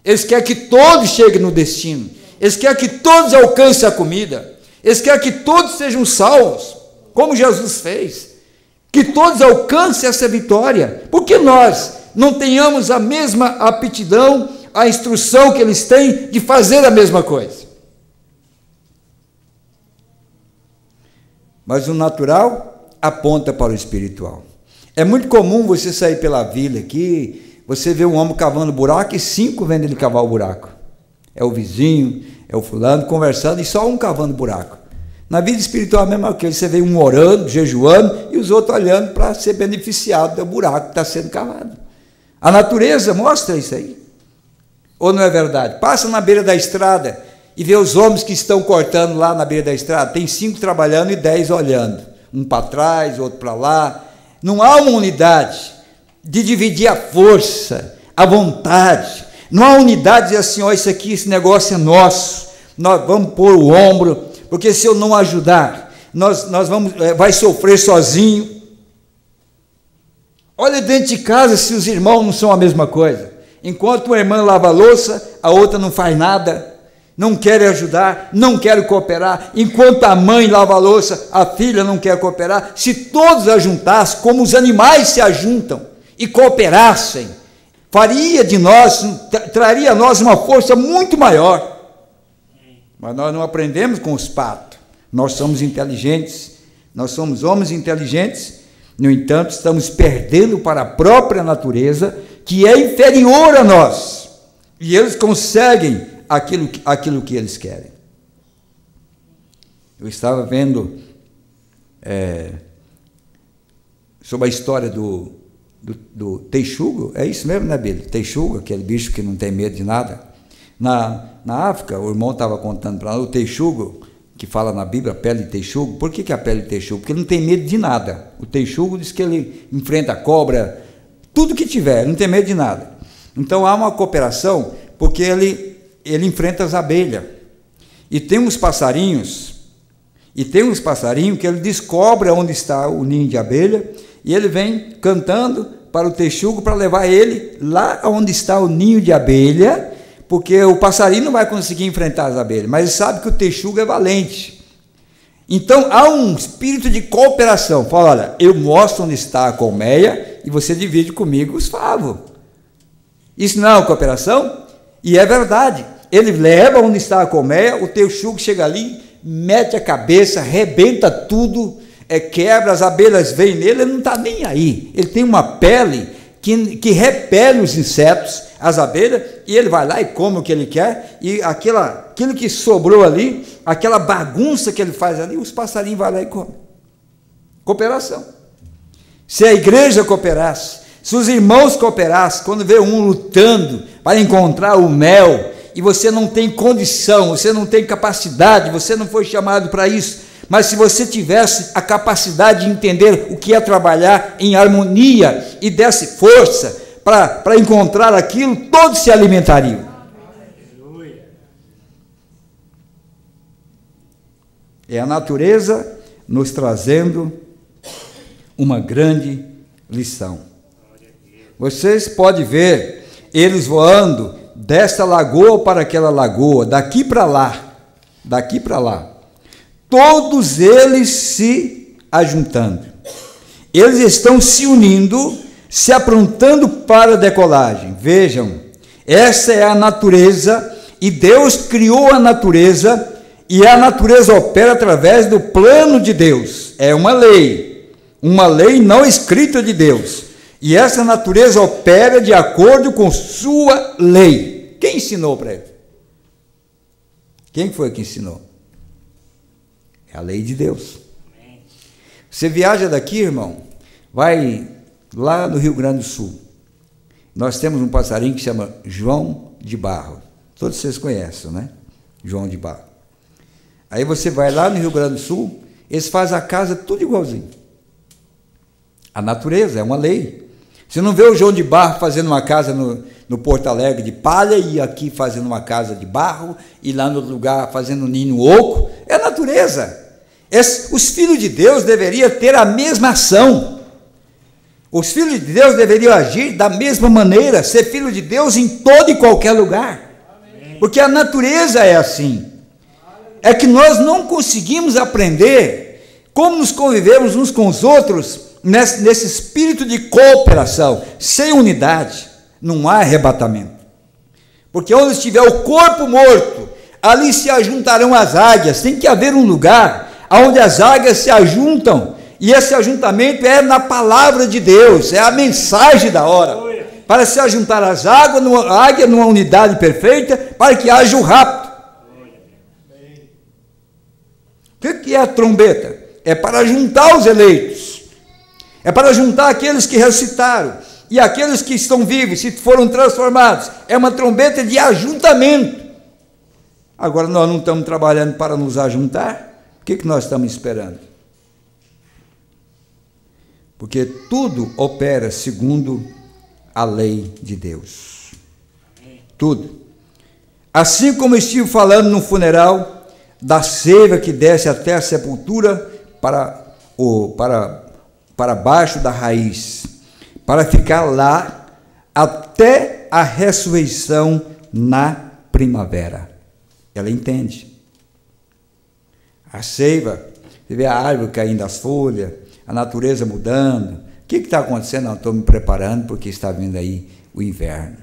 Eles querem que todos cheguem no destino, eles querem que todos alcancem a comida, eles querem que todos sejam salvos, como Jesus fez, que todos alcancem essa vitória. Por que nós não tenhamos a mesma aptidão, a instrução que eles têm de fazer a mesma coisa? Mas o natural aponta para o espiritual. É muito comum você sair pela vila aqui, você vê um homem cavando buraco e 5 vendo ele cavar o buraco. É o vizinho, é o fulano conversando e só um cavando buraco. Na vida espiritual é a mesma coisa, você vê um orando, jejuando e os outros olhando para ser beneficiado do buraco que está sendo cavado. A natureza mostra isso aí. Ou não é verdade? Passa na beira da estrada e vê os homens que estão cortando lá na beira da estrada. Tem 5 trabalhando e 10 olhando. Um para trás, outro para lá. Não há uma unidade de dividir a força, a vontade. Não há unidade de dizer assim: isso aqui, esse negócio é nosso, nós vamos pôr o ombro, porque se eu não ajudar, nós vamos, vai sofrer sozinho. Olha dentro de casa se os irmãos não são a mesma coisa. Enquanto uma irmã lava a louça, a outra não faz nada. não querem ajudar, não querem cooperar. Enquanto a mãe lava a louça, a filha não quer cooperar. Se todos ajuntassem, como os animais se ajuntam e cooperassem, faria de nós, traria a nós uma força muito maior. Mas nós não aprendemos com os patos. Nós somos inteligentes, nós somos homens inteligentes, no entanto, estamos perdendo para a própria natureza, que é inferior a nós. E eles conseguem aquilo que eles querem. Eu estava vendo sobre a história do texugo, é isso mesmo, né, Billy? Texugo, aquele bicho que não tem medo de nada. Na África, o irmão estava contando para nós, o texugo, que fala na Bíblia, a pele de texugo. Por que a pele de texugo? Porque ele não tem medo de nada. O texugo diz que ele enfrenta a cobra, tudo que tiver, ele não tem medo de nada. Então há uma cooperação, porque ele enfrenta as abelhas. E tem uns passarinhos que ele descobre onde está o ninho de abelha, e ele vem cantando para o texugo para levar ele lá onde está o ninho de abelha, porque o passarinho não vai conseguir enfrentar as abelhas, mas ele sabe que o texugo é valente. Então há um espírito de cooperação. Fala, olha, eu mostro onde está a colmeia e você divide comigo os favos. Isso não é uma cooperação? E é verdade. Ele leva onde está a colmeia, o texugo chega ali, mete a cabeça, arrebenta tudo, quebra, as abelhas vêm nele, ele não está nem aí. Ele tem uma pele que repele os insetos, as abelhas, e ele vai lá e come o que ele quer, e aquilo que sobrou ali, aquela bagunça que ele faz ali, os passarinhos vão lá e comem. Cooperação. Se a igreja cooperasse, se os irmãos cooperassem, quando vê um lutando para encontrar o mel, e você não tem condição, você não tem capacidade, você não foi chamado para isso, mas se você tivesse a capacidade de entender o que é trabalhar em harmonia e desse força para encontrar aquilo, todos se alimentariam. É a natureza nos trazendo uma grande lição. Vocês podem ver eles voando desta lagoa para aquela lagoa, daqui para lá, todos eles se ajuntando, eles estão se unindo, se aprontando para a decolagem. Vejam, essa é a natureza, e Deus criou a natureza, e a natureza opera através do plano de Deus. É uma lei não escrita de Deus, e essa natureza opera de acordo com sua lei. Quem ensinou para ele? Quem foi que ensinou? É a lei de Deus. Você viaja daqui, irmão, vai lá no Rio Grande do Sul. Nós temos um passarinho que se chama João de Barro. Todos vocês conhecem, né? João de Barro. Aí você vai lá no Rio Grande do Sul, eles fazem a casa tudo igualzinho. A natureza é uma lei. Você não vê o João de Barro fazendo uma casa no Porto Alegre de palha, e aqui fazendo uma casa de barro, e lá no lugar fazendo um ninho oco. É a natureza. Os filhos de Deus deveriam ter a mesma ação. Os filhos de Deus deveriam agir da mesma maneira, ser filho de Deus em todo e qualquer lugar. Porque a natureza é assim. É que nós não conseguimos aprender como nos convivemos uns com os outros, nesse espírito de cooperação. Sem unidade não há arrebatamento, porque onde estiver o corpo morto, ali se ajuntarão as águias. Tem que haver um lugar onde as águias se ajuntam, e esse ajuntamento é na palavra de Deus, é a mensagem da hora, para se ajuntar as águias numa unidade perfeita, para que haja o rapto. O que é a trombeta? É para juntar os eleitos, é para juntar aqueles que ressuscitaram, e aqueles que estão vivos, se foram transformados. É uma trombeta de ajuntamento. Agora nós não estamos trabalhando para nos ajuntar. O que nós estamos esperando? Porque tudo opera segundo a lei de Deus. Tudo. Assim como estive falando no funeral, da seiva que desce até a sepultura para baixo da raiz, para ficar lá até a ressurreição na primavera. Ela entende. A seiva, você vê a árvore caindo as folhas, a natureza mudando. O que está acontecendo? Não, estou me preparando porque está vindo aí o inverno.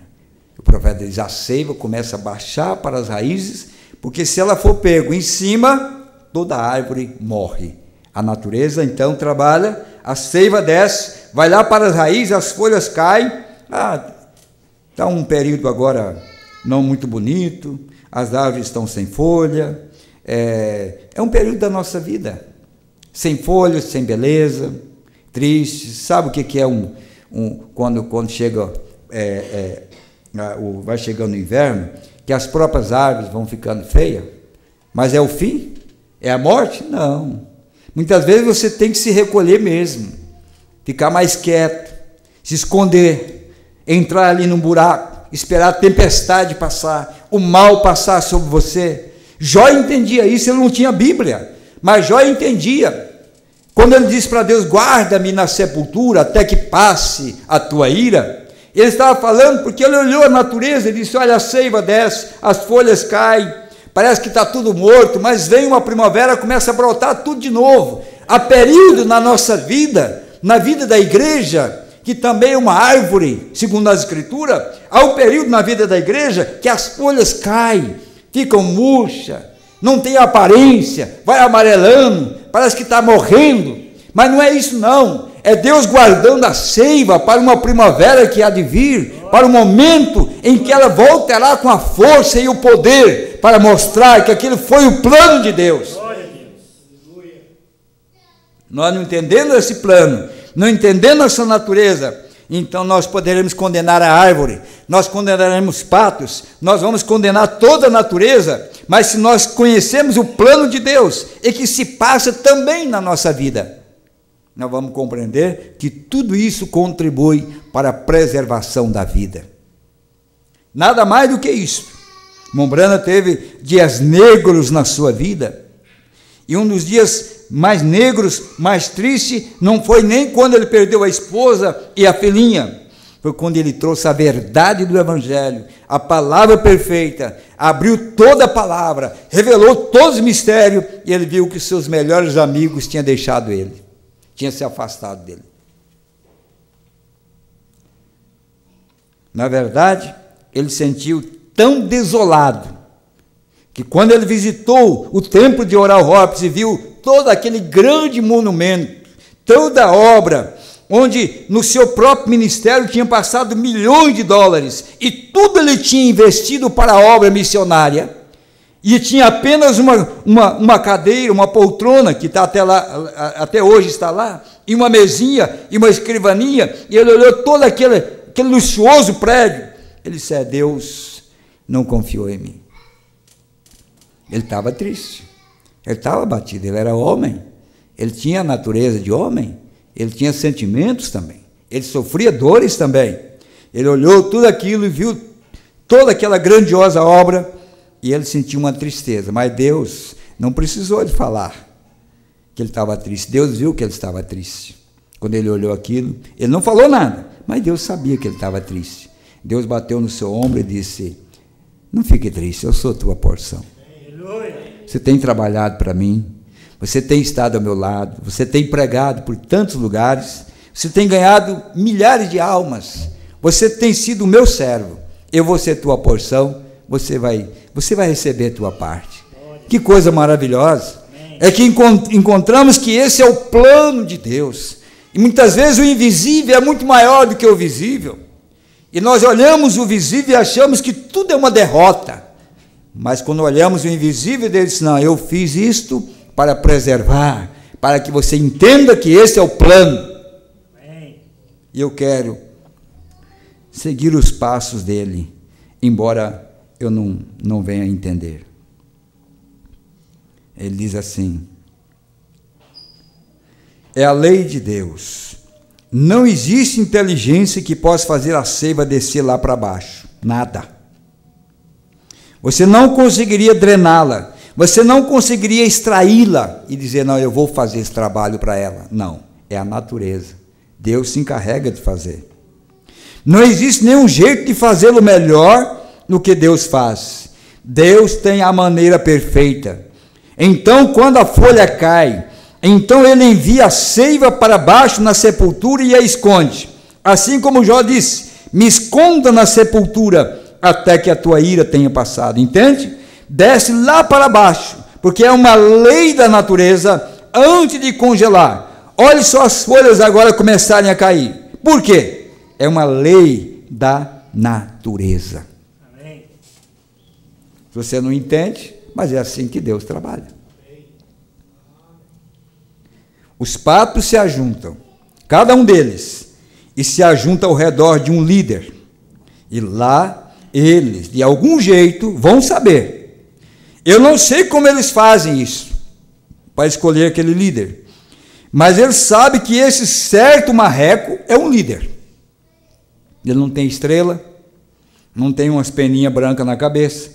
O profeta diz, a seiva começa a baixar para as raízes, porque se ela for pego em cima, toda a árvore morre. A natureza então trabalha, a seiva desce, vai lá para as raízes, as folhas caem. Está um período agora não muito bonito, as árvores estão sem folha, é um período da nossa vida, sem folhas, sem beleza, triste. Sabe o que é quando chega, vai chegando o inverno, que as próprias árvores vão ficando feias? Mas é o fim? É a morte? Não. Muitas vezes você tem que se recolher mesmo, ficar mais quieto, se esconder, entrar ali num buraco, esperar a tempestade passar, o mal passar sobre você. Jó entendia isso, ele não tinha Bíblia, mas Jó entendia. Quando ele disse para Deus, guarda-me na sepultura até que passe a tua ira, ele estava falando porque ele olhou a natureza e disse, olha, a seiva desce, as folhas caem, parece que está tudo morto, mas vem uma primavera, começa a brotar tudo de novo. Há período na nossa vida, na vida da igreja, que também é uma árvore, segundo as Escrituras, há um período na vida da igreja que as folhas caem, ficam murchas, não tem aparência, vai amarelando, parece que está morrendo, mas não é isso não, é Deus guardando a seiva para uma primavera que há de vir, para o momento em que ela voltará com a força e o poder, para mostrar que aquilo foi o plano de Deus. Nós não entendendo esse plano, não entendendo essa natureza, então nós poderemos condenar a árvore, nós condenaremos patos, nós vamos condenar toda a natureza, mas se nós conhecemos o plano de Deus, e que se passa também na nossa vida, nós vamos compreender que tudo isso contribui para a preservação da vida. Nada mais do que isso. Mombrana teve dias negros na sua vida, e um dos dias mais negros, mais triste, não foi nem quando ele perdeu a esposa e a filhinha, foi quando ele trouxe a verdade do Evangelho, a palavra perfeita, abriu toda a palavra, revelou todos os mistérios, e ele viu que seus melhores amigos tinham deixado ele, tinham se afastado dele. Na verdade, ele sentiu tão desolado, que quando ele visitou o templo de Oral-Rops e viu todo aquele grande monumento, toda a obra, onde no seu próprio ministério tinha passado milhões de dólares, e tudo ele tinha investido para a obra missionária, e tinha apenas uma cadeira, uma poltrona, que está até lá, até hoje está lá, e uma mesinha, e uma escrivaninha, e ele olhou todo aquele luxuoso prédio, ele disse, Deus não confiou em mim. Ele estava triste, ele estava abatido, ele era homem, ele tinha a natureza de homem, ele tinha sentimentos também, ele sofria dores também, ele olhou tudo aquilo e viu toda aquela grandiosa obra, e ele sentiu uma tristeza, mas Deus não precisou de falar que ele estava triste, Deus viu que ele estava triste, quando ele olhou aquilo, ele não falou nada, mas Deus sabia que ele estava triste. Deus bateu no seu ombro e disse, não fique triste, eu sou tua porção. Você tem trabalhado para mim, você tem estado ao meu lado, você tem pregado por tantos lugares, você tem ganhado milhares de almas, você tem sido o meu servo, eu vou ser tua porção, você vai receber a tua parte. Que coisa maravilhosa, é que encontramos que esse é o plano de Deus, e muitas vezes o invisível é muito maior do que o visível, e nós olhamos o visível e achamos que tudo é uma derrota, mas quando olhamos o invisível, Deus diz, não, eu fiz isto para preservar, para que você entenda que esse é o plano. Amém. E eu quero seguir os passos dele, embora eu não venha a entender. Ele diz assim, é a lei de Deus, não existe inteligência que possa fazer a seiva descer lá para baixo, nada. Você não conseguiria drená-la, você não conseguiria extraí-la e dizer, não, eu vou fazer esse trabalho para ela. Não, é a natureza. Deus se encarrega de fazer. Não existe nenhum jeito de fazê-lo melhor do que Deus faz. Deus tem a maneira perfeita. Então, quando a folha cai, então ele envia a seiva para baixo na sepultura e a esconde. Assim como Jó disse: me esconda na sepultura até que a tua ira tenha passado. Entende? Desce lá para baixo, porque é uma lei da natureza antes de congelar. Olhe só as folhas agora começarem a cair. Por quê? É uma lei da natureza. Amém. Você não entende, mas é assim que Deus trabalha. Os patos se ajuntam, cada um deles, e se ajunta ao redor de um líder. E lá eles, de algum jeito, vão saber. Eu não sei como eles fazem isso, para escolher aquele líder. Mas eles sabem que esse certo marreco é um líder. Ele não tem estrela, não tem umas peninhas brancas na cabeça,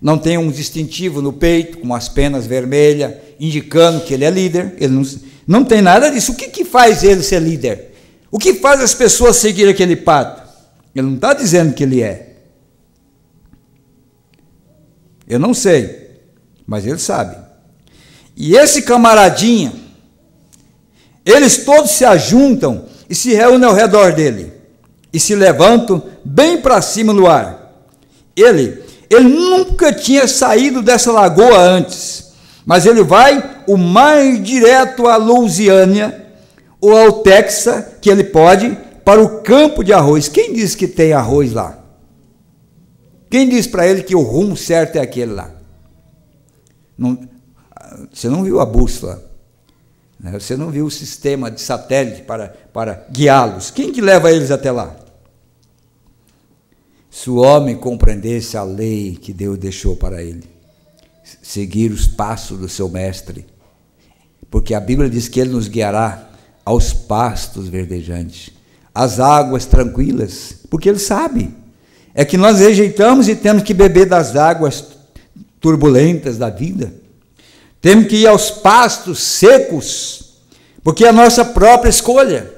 não tem um distintivo no peito, com as penas vermelhas, indicando que ele é líder. Ele não tem nada disso. O que faz ele ser líder? O que faz as pessoas seguir aquele pato? Ele não está dizendo que ele é. Eu não sei, mas ele sabe. E esse camaradinha, eles todos se ajuntam e se reúnem ao redor dele, e se levantam bem para cima no ar. Ele nunca tinha saído dessa lagoa antes, mas ele vai o mais direto à Louisiana, ou ao Texas, que ele pode, para o campo de arroz. Quem diz que tem arroz lá? Quem diz para ele que o rumo certo é aquele lá? Você não viu a bússola, né? Você não viu o sistema de satélite para guiá-los. Quem que leva eles até lá? Se o homem compreendesse a lei que Deus deixou para ele, seguir os passos do seu mestre, porque a Bíblia diz que ele nos guiará aos pastos verdejantes, às águas tranquilas, porque ele sabe. É que nós rejeitamos e temos que beber das águas turbulentas da vida. Temos que ir aos pastos secos, porque é a nossa própria escolha.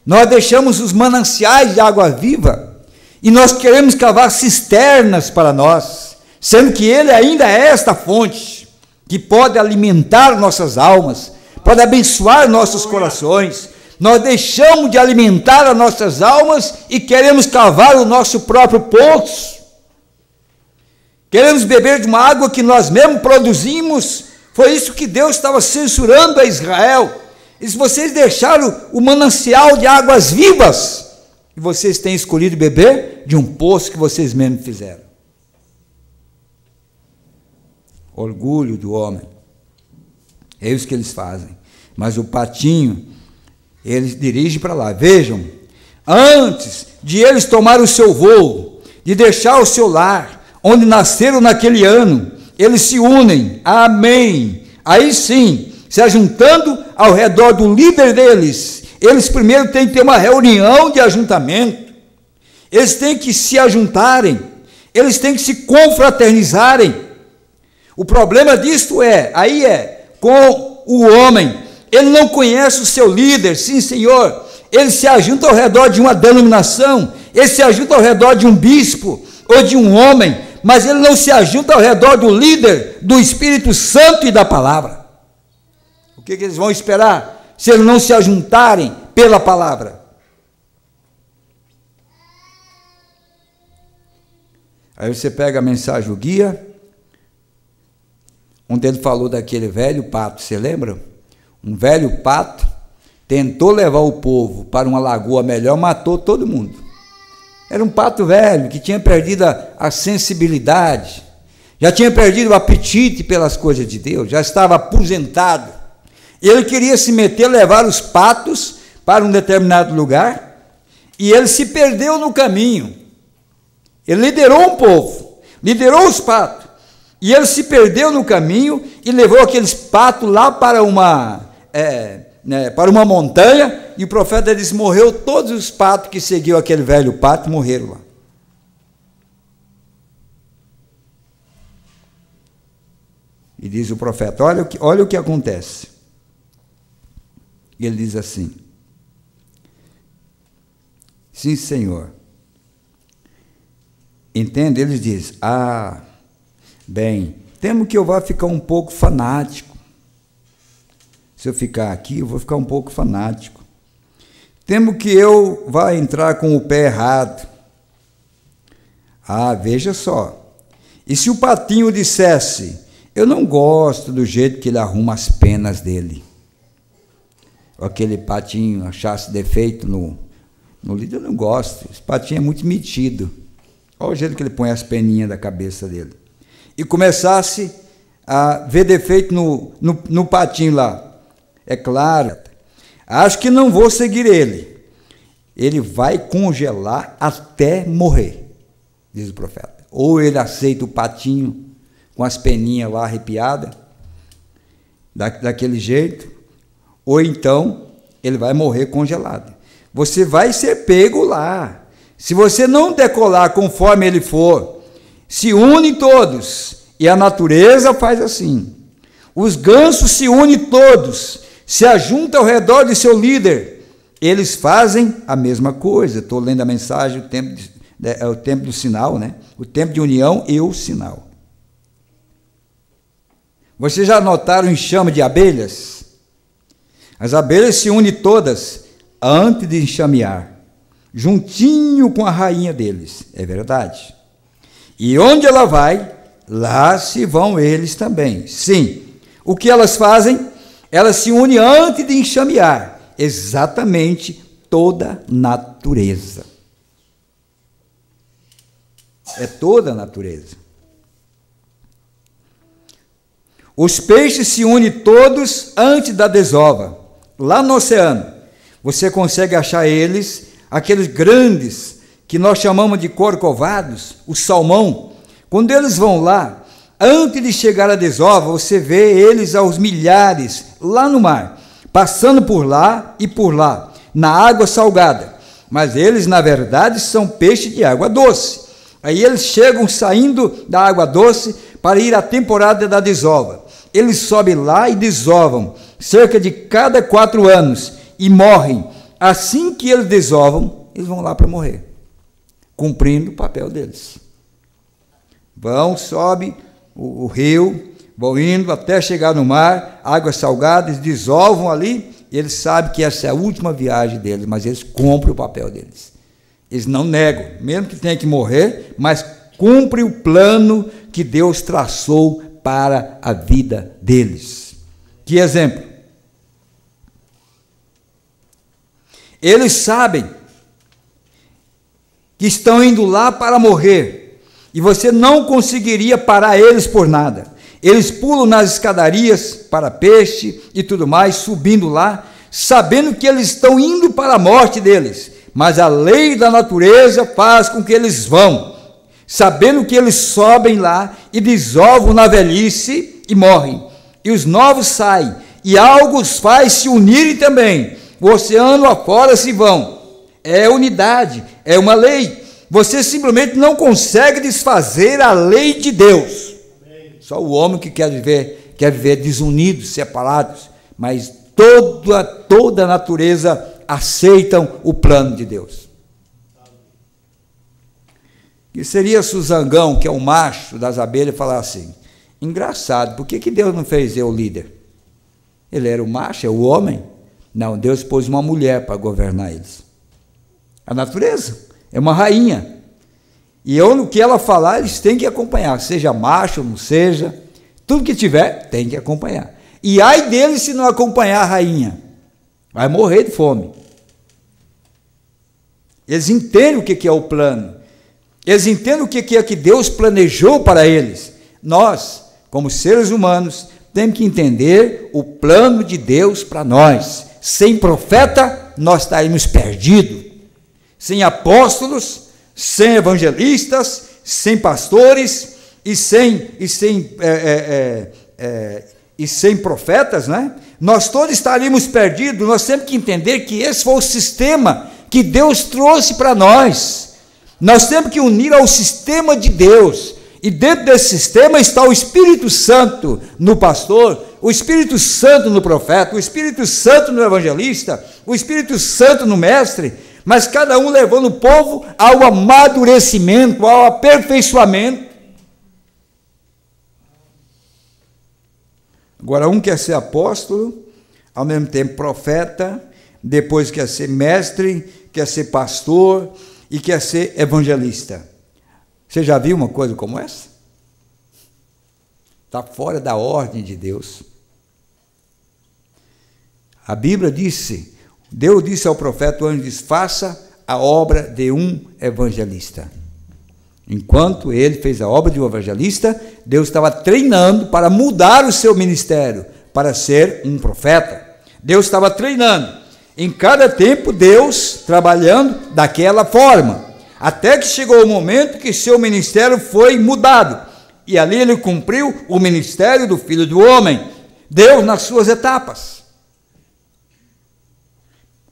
Nós deixamos os mananciais de água viva e nós queremos cavar cisternas para nós, sendo que ele ainda é esta fonte que pode alimentar nossas almas, pode abençoar nossos corações. Nós deixamos de alimentar as nossas almas e queremos cavar o nosso próprio poço. Queremos beber de uma água que nós mesmos produzimos. Foi isso que Deus estava censurando a Israel. E se vocês deixaram o manancial de águas vivas, e vocês têm escolhido beber de um poço que vocês mesmos fizeram. Orgulho do homem. É isso que eles fazem. Mas o patinho, eles dirigem para lá. Vejam, antes de eles tomarem o seu voo, de deixar o seu lar, onde nasceram naquele ano, eles se unem, amém, aí sim, se ajuntando ao redor do líder deles. Eles primeiro têm que ter uma reunião de ajuntamento, eles têm que se ajuntarem, eles têm que se confraternizarem. O problema disto com o homem, ele não conhece o seu líder. Sim, Senhor, ele se ajunta ao redor de uma denominação, ele se ajunta ao redor de um bispo, ou de um homem, mas ele não se ajunta ao redor do líder, do Espírito Santo e da palavra. O que eles vão esperar, se eles não se ajuntarem pela palavra? Aí você pega a mensagem do guia, onde ele falou daquele velho pato, você lembra? Um velho pato tentou levar o povo para uma lagoa melhor, matou todo mundo. Era um pato velho que tinha perdido a sensibilidade, já tinha perdido o apetite pelas coisas de Deus, já estava aposentado. Ele queria se meter, levar os patos para um determinado lugar, e ele se perdeu no caminho. Ele liderou um povo, liderou os patos, e ele se perdeu no caminho e levou aqueles patos lá para uma montanha, e o profeta disse: morreu todos os patos que seguiam aquele velho pato, morreram lá. E diz o profeta: olha o que acontece. E ele diz assim: sim, Senhor. Entende? Eles dizem: Bem, temo que eu vá ficar um pouco fanático. Se eu ficar aqui, eu vou ficar um pouco fanático. Temo que eu vá entrar com o pé errado. Ah, veja só. E se o patinho dissesse, eu não gosto do jeito que ele arruma as penas dele. Ou aquele patinho achasse defeito no líder, eu não gosto. Esse patinho é muito metido. Olha o jeito que ele põe as peninhas da cabeça dele. E começasse a ver defeito no patinho lá. É claro, acho que não vou seguir ele. Ele vai congelar até morrer, diz o profeta. Ou ele aceita o patinho com as peninhas lá arrepiadas, daquele jeito, ou então ele vai morrer congelado. Você vai ser pego lá. Se você não decolar conforme ele for, se unem todos, e a natureza faz assim. Os gansos se unem todos, se ajuntam ao redor de seu líder, eles fazem a mesma coisa. Estou lendo a mensagem, o tempo do sinal, né? O tempo de união e o sinal. Vocês já notaram o enxame de abelhas? As abelhas se unem todas antes de enxamear, juntinho com a rainha deles, é verdade. E onde ela vai, lá se vão eles também. Sim, o que elas fazem? Elas se unem antes de enxamear, exatamente toda natureza. É toda a natureza. Os peixes se unem todos antes da desova. Lá no oceano, você consegue achar eles, aqueles grandes, que nós chamamos de corcovados, o salmão. Quando eles vão lá, antes de chegar à desova, você vê eles aos milhares, lá no mar, passando por lá e por lá, na água salgada. Mas eles, na verdade, são peixes de água doce. Aí eles chegam saindo da água doce para ir à temporada da desova. Eles sobem lá e desovam, cerca de cada 4 anos, e morrem. Assim que eles desovam, eles vão lá para morrer, cumprindo o papel deles. Vão, sobe o rio, vão indo até chegar no mar, águas salgadas, desovam ali, e eles sabem que essa é a última viagem deles, mas eles cumprem o papel deles. Eles não negam, mesmo que tenha que morrer, mas cumprem o plano que Deus traçou para a vida deles. Que exemplo? Eles sabem que estão indo lá para morrer, e você não conseguiria parar eles por nada. Eles pulam nas escadarias para peixe e tudo mais, subindo lá, sabendo que eles estão indo para a morte deles, mas a lei da natureza faz com que eles vão, sabendo que eles sobem lá e desovam na velhice e morrem, e os novos saem, e algo os faz se unirem também, o oceano afora se vão. É unidade, é uma lei. Você simplesmente não consegue desfazer a lei de Deus. Só o homem que quer viver desunidos, separados, mas toda a natureza aceitam o plano de Deus. Que seria se o zangão, que é o macho das abelhas, falar assim: engraçado, por que Deus não fez eu líder? Ele era o macho, é o homem. Não, Deus pôs uma mulher para governar eles. A natureza é uma rainha. E no que ela falar, eles têm que acompanhar, seja macho ou não seja, tudo que tiver, tem que acompanhar. E ai deles se não acompanhar a rainha, vai morrer de fome. Eles entendem o que é o plano, eles entendem o que é que Deus planejou para eles. Nós, como seres humanos, temos que entender o plano de Deus para nós. Sem profeta, nós estaríamos perdidos. Sem apóstolos, sem evangelistas, sem pastores e sem profetas, né? Nós todos estaríamos perdidos. Nós temos que entender que esse foi o sistema que Deus trouxe para nós. Nós temos que unir ao sistema de Deus. E dentro desse sistema está o Espírito Santo no pastor, o Espírito Santo no profeta, o Espírito Santo no evangelista, o Espírito Santo no mestre, mas cada um levando o povo ao amadurecimento, ao aperfeiçoamento. Agora, um quer ser apóstolo, ao mesmo tempo profeta, depois quer ser mestre, quer ser pastor e quer ser evangelista. Você já viu uma coisa como essa? Está fora da ordem de Deus. A Bíblia disse, Deus disse ao profeta, o anjo disse, faça a obra de um evangelista. Enquanto ele fez a obra de um evangelista, Deus estava treinando para mudar o seu ministério, para ser um profeta. Deus estava treinando. Em cada tempo, Deus trabalhando daquela forma. Até que chegou o momento que seu ministério foi mudado. E ali ele cumpriu o ministério do Filho do Homem. Deus nas suas etapas.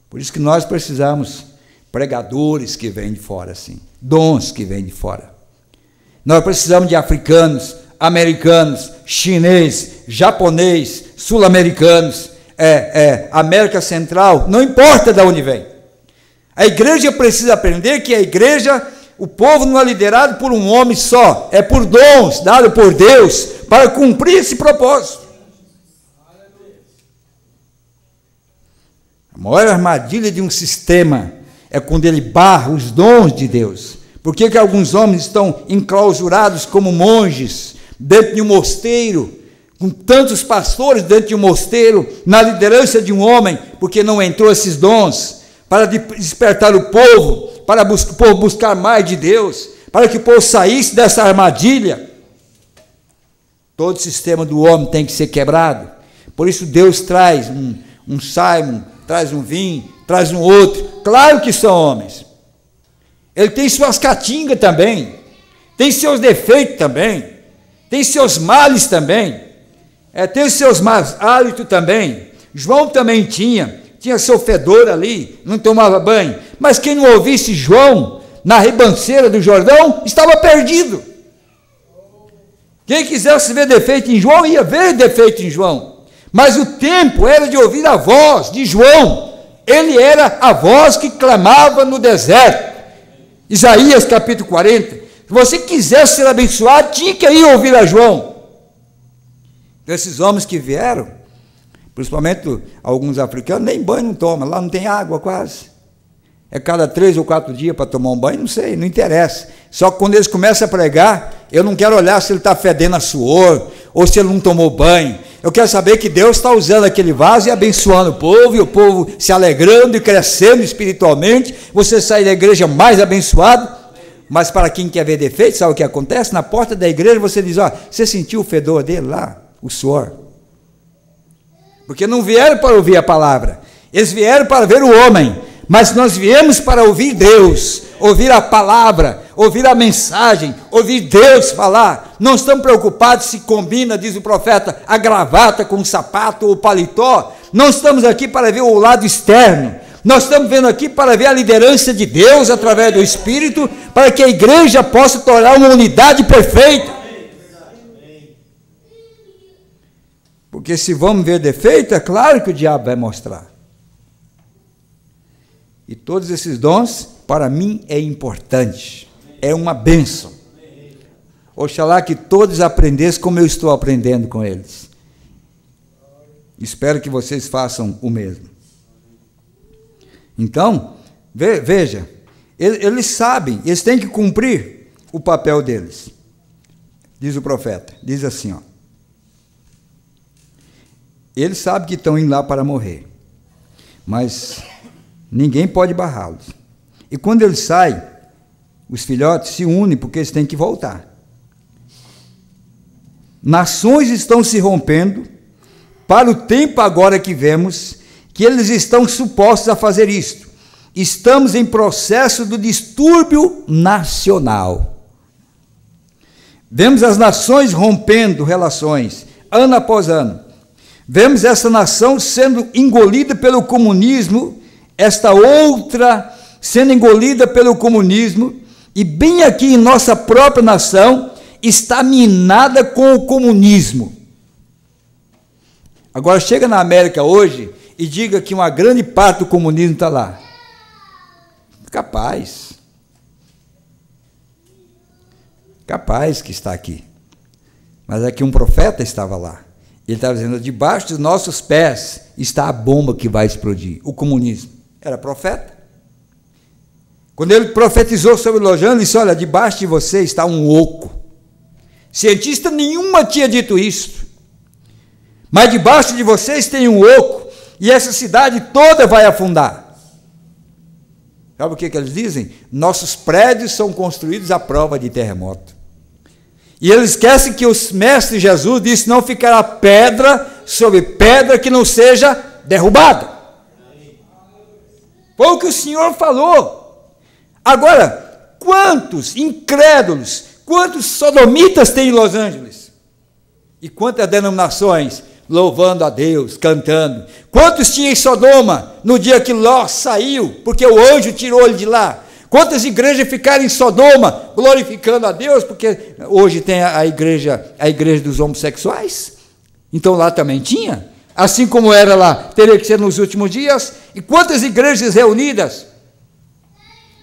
Por isso que nós precisamos pregadores que vêm de fora, assim, dons que vêm de fora. Nós precisamos de africanos, americanos, chinês, japonês, sul-americanos, América Central, não importa de onde vem. A igreja precisa aprender que a igreja, o povo não é liderado por um homem só, é por dons dados por Deus para cumprir esse propósito. A maior armadilha de um sistema é quando ele barra os dons de Deus. Por que alguns homens estão enclausurados como monges dentro de um mosteiro, com tantos pastores dentro de um mosteiro, na liderança de um homem, porque não entrou esses dons para despertar o povo, para o povo buscar mais de Deus, para que o povo saísse dessa armadilha? Todo o sistema do homem tem que ser quebrado. Por isso Deus traz um Simon, traz um Vim, traz um outro. Claro que são homens. Ele tem suas catingas também, tem seus defeitos também, tem seus males também, tem os seus maus hábitos também. João também tinha seu fedor ali, não tomava banho, mas quem não ouvisse João na ribanceira do Jordão, estava perdido. Quem quisesse ver defeito em João, ia ver defeito em João, mas o tempo era de ouvir a voz de João. Ele era a voz que clamava no deserto. Isaías capítulo 40, se você quisesse ser abençoado, tinha que ir ouvir a João. Esses homens que vieram, principalmente alguns africanos, nem banho não tomam, lá não tem água quase. É cada 3 ou 4 dias para tomar um banho, não sei, não interessa. Só que quando eles começam a pregar, eu não quero olhar se ele está fedendo a suor, ou se ele não tomou banho. Eu quero saber que Deus está usando aquele vaso e abençoando o povo, e o povo se alegrando e crescendo espiritualmente. Você sai da igreja mais abençoado. Mas para quem quer ver defeito, sabe o que acontece? Na porta da igreja você diz, você sentiu o fedor dele lá? O suor? Porque não vieram para ouvir a palavra, eles vieram para ver o homem. Mas nós viemos para ouvir Deus, ouvir a palavra, ouvir a mensagem, ouvir Deus falar. Não estamos preocupados se combina, diz o profeta, a gravata com o sapato ou o paletó. Não estamos aqui para ver o lado externo. Nós estamos vendo aqui para ver a liderança de Deus através do Espírito, para que a igreja possa tornar uma unidade perfeita. Porque se vamos ver defeito, é claro que o diabo vai mostrar. E todos esses dons, para mim, é importante, é uma bênção. Oxalá que todos aprendessem como eu estou aprendendo com eles. Espero que vocês façam o mesmo. Então, veja, eles sabem, eles têm que cumprir o papel deles. Diz o profeta, diz assim, eles sabem que estão indo lá para morrer, mas ninguém pode barrá-los. E quando eles saem, os filhotes se unem porque eles têm que voltar. Nações estão se rompendo para o tempo agora que vemos que eles estão supostos a fazer isto. Estamos em processo do distúrbio nacional. Vemos as nações rompendo relações, ano após ano. Vemos essa nação sendo engolida pelo comunismo, esta outra sendo engolida pelo comunismo, e bem aqui em nossa própria nação, está minada com o comunismo. Agora chega na América hoje e diga que uma grande parte do comunismo está lá. Capaz que está aqui. Mas é que um profeta estava lá. Ele estava dizendo, debaixo dos nossos pés está a bomba que vai explodir, o comunismo. Era profeta. Quando ele profetizou sobre Los Angeles, ele disse, olha, debaixo de você está um oco. Cientista nenhuma tinha dito isso. Mas debaixo de vocês tem um oco, e essa cidade toda vai afundar. Sabe o que eles dizem? Nossos prédios são construídos à prova de terremoto. E eles esquecem que o mestre Jesus disse, não ficará pedra sobre pedra que não seja derrubada. Foi o que o Senhor falou. Agora, quantos incrédulos, quantos sodomitas tem em Los Angeles? E quantas denominações louvando a Deus, cantando? Quantos tinha em Sodoma no dia que Ló saiu, porque o anjo tirou ele de lá? Quantas igrejas ficaram em Sodoma glorificando a Deus, porque hoje tem a igreja dos homossexuais? Então lá também tinha, assim como era lá, teria que ser nos últimos dias. E quantas igrejas reunidas?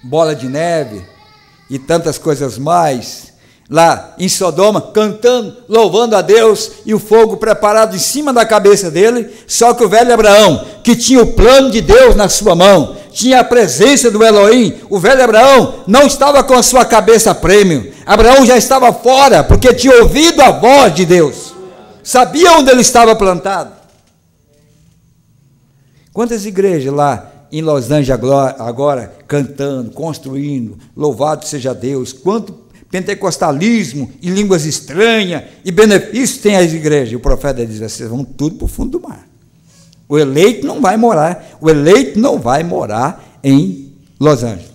Bola de neve e tantas coisas mais, lá em Sodoma, cantando, louvando a Deus, e o fogo preparado em cima da cabeça dele. Só que o velho Abraão, que tinha o plano de Deus na sua mão, tinha a presença do Elohim, o velho Abraão não estava com a sua cabeça a prêmio. Abraão já estava fora, porque tinha ouvido a voz de Deus, sabia onde ele estava plantado. Quantas igrejas lá em Los Angeles agora, cantando, construindo, louvado seja Deus, quanto pentecostalismo e línguas estranhas e benefícios tem as igrejas. E o profeta diz, vocês vão tudo para o fundo do mar. O eleito não vai morar em Los Angeles.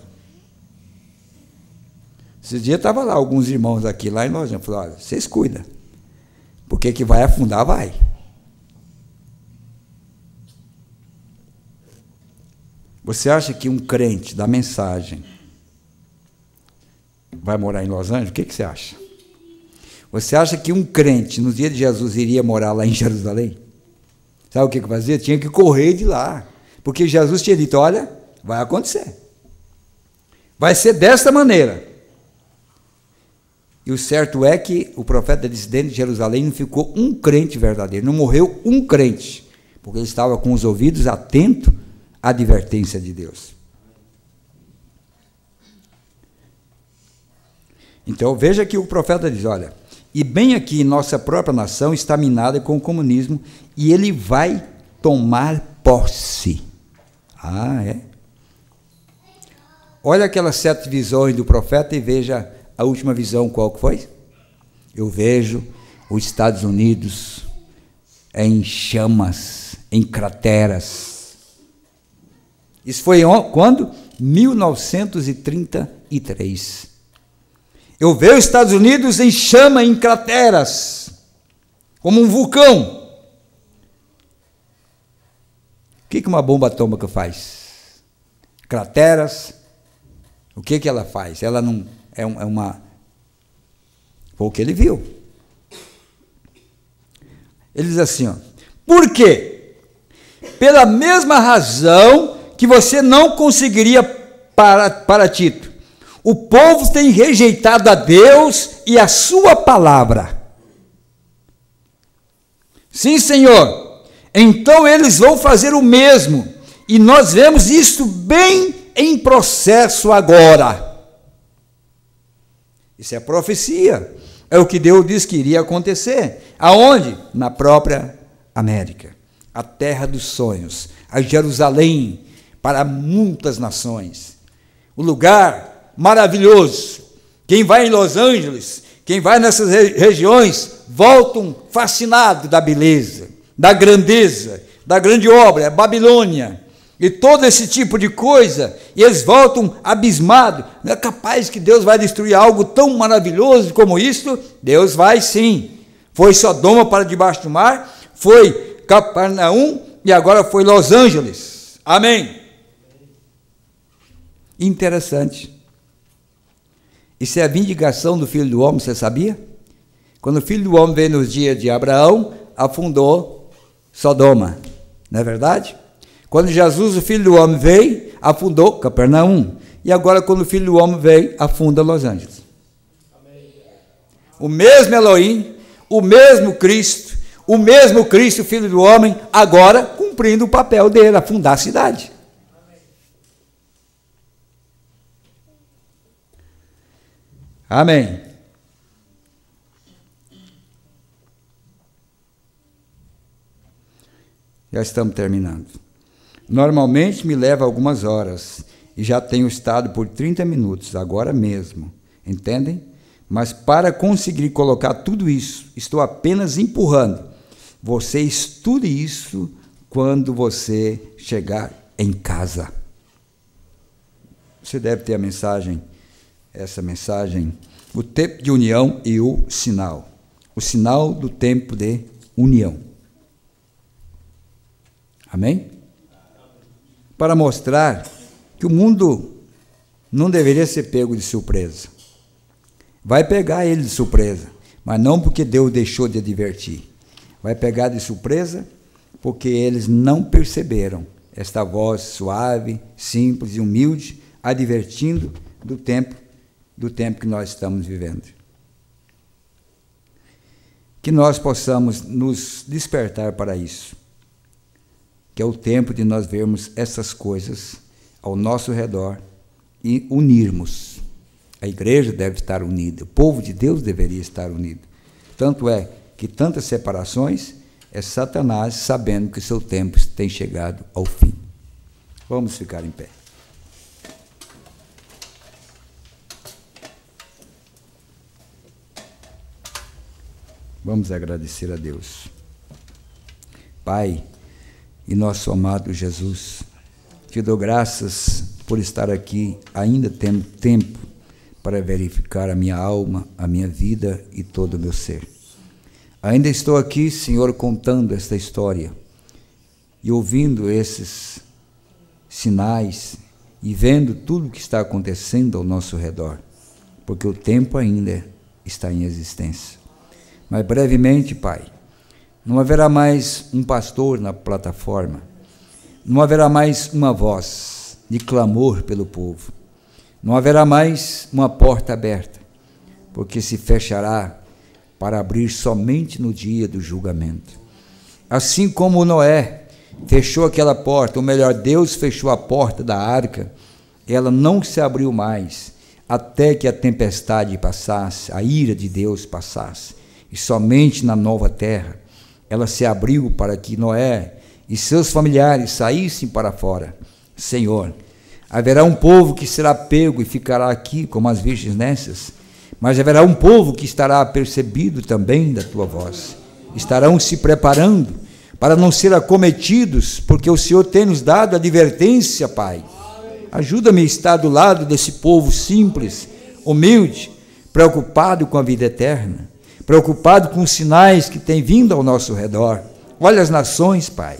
Esse dia estava lá alguns irmãos aqui, lá em Los Angeles, falaram, olha, vocês cuidam, porque que vai afundar, vai. Você acha que um crente da mensagem vai morar em Los Angeles? O que você acha? Você acha que um crente, no dia de Jesus, iria morar lá em Jerusalém? Sabe o que fazia? Tinha que correr de lá, porque Jesus tinha dito, olha, vai acontecer. Vai ser desta maneira. E o certo é que o profeta disse, dentro de Jerusalém não ficou um crente verdadeiro, não morreu um crente, porque ele estava com os ouvidos atentos à advertência de Deus. Então veja que o profeta diz, olha, e bem aqui nossa própria nação está minada com o comunismo, e ele vai tomar posse. Ah, é? Olha aquelas 7 visões do profeta e veja a última visão, qual que foi? Eu vejo os Estados Unidos em chamas, em crateras. Isso foi quando? 1933. Eu vejo os Estados Unidos em chama, em crateras, como um vulcão. O que uma bomba atômica faz? Crateras. O que ela faz? Ela não é uma... Foi o que ele viu. Ele diz assim, ó, por quê? Pela mesma razão que você não conseguiria para Tito. O povo tem rejeitado a Deus e a sua palavra. Sim, Senhor. Então eles vão fazer o mesmo. E nós vemos isso bem em processo agora. Isso é profecia. É o que Deus disse que iria acontecer. Aonde? Na própria América. A terra dos sonhos. A Jerusalém para muitas nações. O lugar maravilhoso. Quem vai em Los Angeles, quem vai nessas regiões, voltam fascinados da beleza, da grandeza, da grande obra, a Babilônia, e todo esse tipo de coisa, e eles voltam abismados. Não é capaz que Deus vai destruir algo tão maravilhoso como isso? Deus vai sim. Foi Sodoma para debaixo do mar, foi Capernaum, e agora foi Los Angeles. Amém. Interessante. Isso é a vindicação do Filho do Homem, você sabia? Quando o Filho do Homem veio nos dias de Abraão, afundou Sodoma, não é verdade? Quando Jesus, o Filho do Homem, veio, afundou Capernaum. E agora, quando o Filho do Homem veio, afunda Los Angeles. O mesmo Elohim, o mesmo Cristo, O mesmo Cristo, Filho do Homem, agora cumprindo o papel dele, afundar a cidade. Amém. Já estamos terminando. Normalmente me leva algumas horas e já tenho estado por 30 minutos, agora mesmo. Entendem? Mas para conseguir colocar tudo isso, estou apenas empurrando. Você estude isso quando você chegar em casa. Você deve ter a mensagem, essa mensagem, o tempo de união e o sinal. O sinal do tempo de união. Amém? Para mostrar que o mundo não deveria ser pego de surpresa. Vai pegar ele de surpresa, mas não porque Deus deixou de advertir. Vai pegar de surpresa porque eles não perceberam esta voz suave, simples e humilde, advertindo do tempo que nós estamos vivendo. Que nós possamos nos despertar para isso, que é o tempo de nós vermos essas coisas ao nosso redor e unirmos. A igreja deve estar unida, o povo de Deus deveria estar unido. Tanto é que tantas separações é Satanás sabendo que seu tempo tem chegado ao fim. Vamos ficar em pé. Vamos agradecer a Deus. Pai e nosso amado Jesus, te dou graças por estar aqui, ainda tendo tempo para verificar a minha alma, a minha vida e todo o meu ser. Ainda estou aqui, Senhor, contando esta história e ouvindo esses sinais e vendo tudo o que está acontecendo ao nosso redor, porque o tempo ainda está em existência. Mas brevemente, Pai, não haverá mais um pastor na plataforma, não haverá mais uma voz de clamor pelo povo, não haverá mais uma porta aberta, porque se fechará para abrir somente no dia do julgamento. Assim como Noé fechou aquela porta, ou melhor, Deus fechou a porta da arca, ela não se abriu mais, até que a tempestade passasse, a ira de Deus passasse, e somente na nova terra, ela se abriu para que Noé e seus familiares saíssem para fora. Senhor, haverá um povo que será pego e ficará aqui, como as virgens nessas, mas haverá um povo que estará apercebido também da tua voz. Estarão se preparando para não ser acometidos, porque o Senhor tem nos dado advertência, Pai. Ajuda-me a estar do lado desse povo simples, humilde, preocupado com a vida eterna, preocupado com os sinais que têm vindo ao nosso redor. Olha as nações, Pai,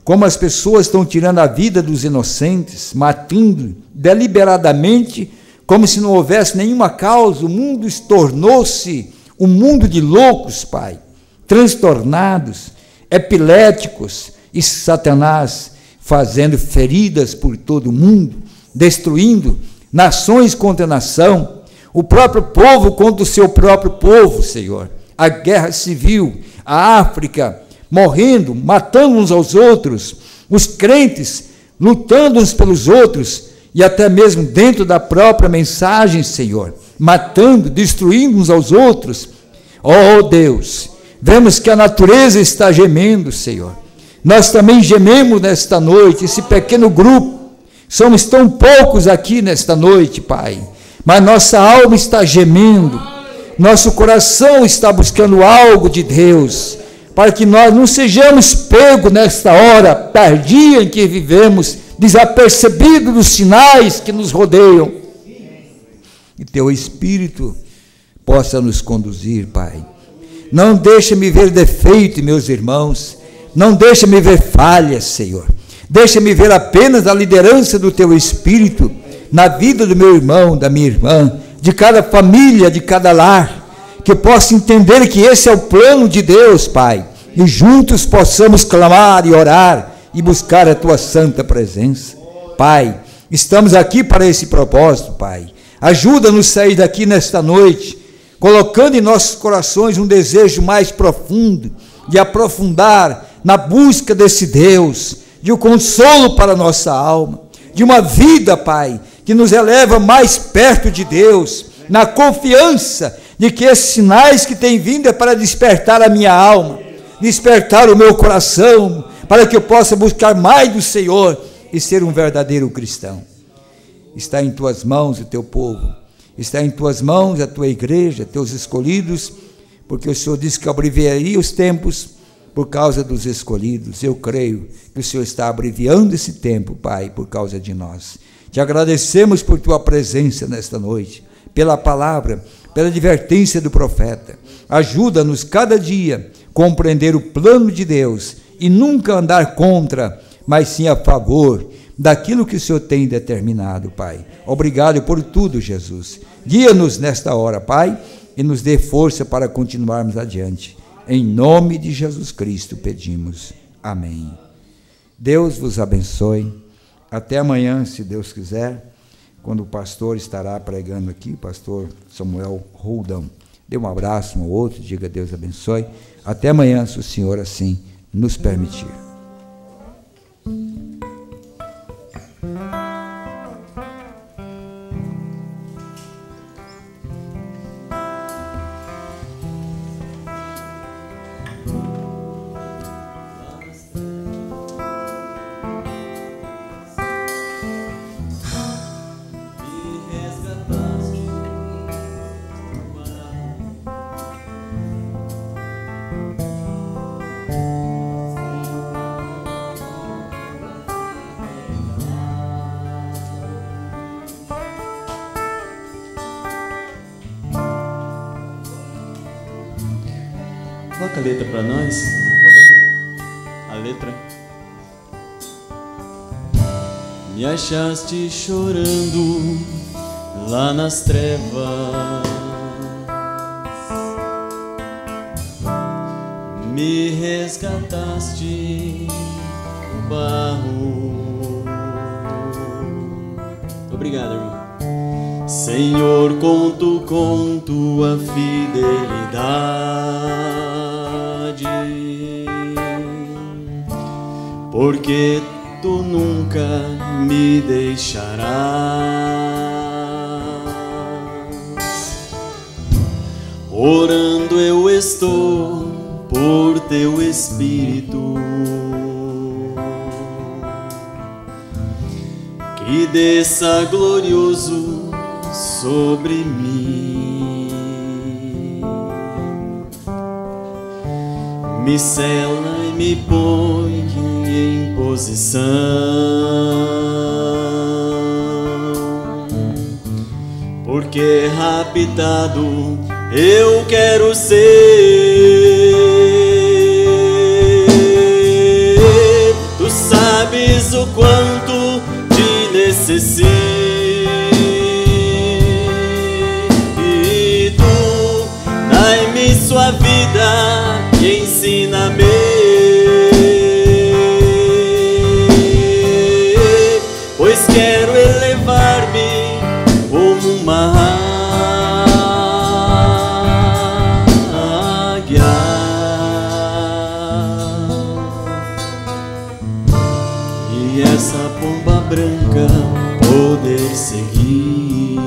como as pessoas estão tirando a vida dos inocentes, matando deliberadamente, como se não houvesse nenhuma causa. O mundo tornou-se um mundo de loucos, Pai, transtornados, epiléticos, e Satanás fazendo feridas por todo o mundo, destruindo nações contra nação, o próprio povo contra o seu próprio povo, Senhor. A guerra civil, a África morrendo, matando uns aos outros, os crentes lutando uns pelos outros, e até mesmo dentro da própria mensagem, Senhor, matando, destruindo uns aos outros. Oh Deus, vemos que a natureza está gemendo, Senhor. Nós também gememos nesta noite, esse pequeno grupo, somos tão poucos aqui nesta noite, Pai, mas nossa alma está gemendo, nosso coração está buscando algo de Deus, para que nós não sejamos pegos nesta hora tardia em que vivemos, desapercebidos dos sinais que nos rodeiam. E teu Espírito possa nos conduzir, Pai. Não deixa-me ver defeito, meus irmãos, não deixa-me ver falhas, Senhor. Deixa-me ver apenas a liderança do teu Espírito na vida do meu irmão, da minha irmã, de cada família, de cada lar, que eu possa entender que esse é o plano de Deus, Pai, e juntos possamos clamar e orar e buscar a tua santa presença. Pai, estamos aqui para esse propósito, Pai. Ajuda-nos a sair daqui nesta noite, colocando em nossos corações um desejo mais profundo de aprofundar na busca desse Deus, de um consolo para a nossa alma, de uma vida, Pai, que nos eleva mais perto de Deus, na confiança de que esses sinais que têm vindo é para despertar a minha alma, despertar o meu coração, para que eu possa buscar mais do Senhor e ser um verdadeiro cristão. Está em tuas mãos o teu povo, está em tuas mãos a tua igreja, teus escolhidos, porque o Senhor disse que abreviaria os tempos por causa dos escolhidos. Eu creio que o Senhor está abreviando esse tempo, Pai, por causa de nós. Te agradecemos por tua presença nesta noite, pela palavra, pela advertência do profeta. Ajuda-nos cada dia a compreender o plano de Deus e nunca andar contra, mas sim a favor daquilo que o Senhor tem determinado, Pai. Obrigado por tudo, Jesus. Guia-nos nesta hora, Pai, e nos dê força para continuarmos adiante. Em nome de Jesus Cristo pedimos. Amém. Deus vos abençoe. Até amanhã, se Deus quiser, quando o pastor estará pregando aqui, o pastor Samuel Roldão. Dê um abraço um ao outro, diga Deus abençoe. Até amanhã, se o Senhor assim nos permitir.
Coloca a letra para nós, por favor. A letra. Me achaste chorando lá nas trevas, me resgataste do barro. Obrigado, irmão. Senhor, conto com tua fidelidade, porque tu nunca me deixarás. Orando eu estou por teu Espírito, que desça glorioso sobre mim, me sela e me põe em posição, porque raptado eu quero ser. Tu sabes o quanto te necessito, dai-me sua vida e ensina-me, pois quero elevar-me como uma águia, e essa pomba branca poder seguir.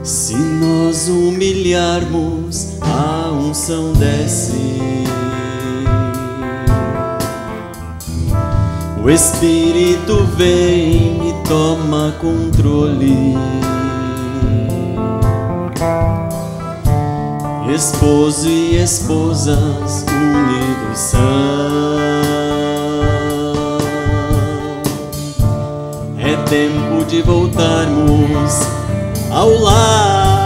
Se nós humilharmos, a unção desce, o Espírito vem e toma controle. Esposo e esposas unidos são. É tempo de voltarmos ao lar.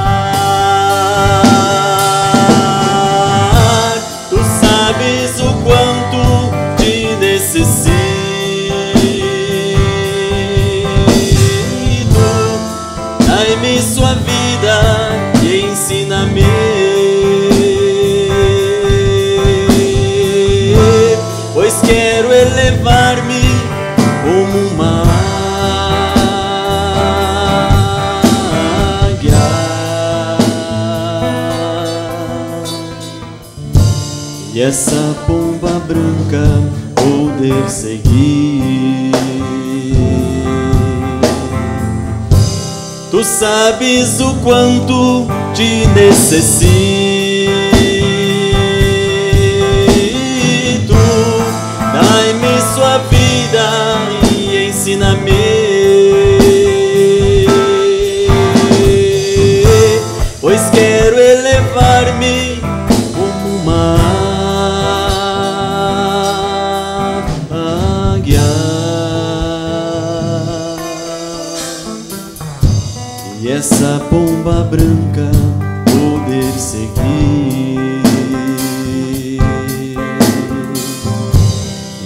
Tu sabes o quanto te necessito, dai-me sua vida e ensina-me, pois quero elevar-me como uma águia, essa pomba branca poder seguir. Tu sabes o quanto te necessito, dai-me sua vida e ensina-me, pois quero elevar-me como uma águia, e essa pomba branca poder seguir,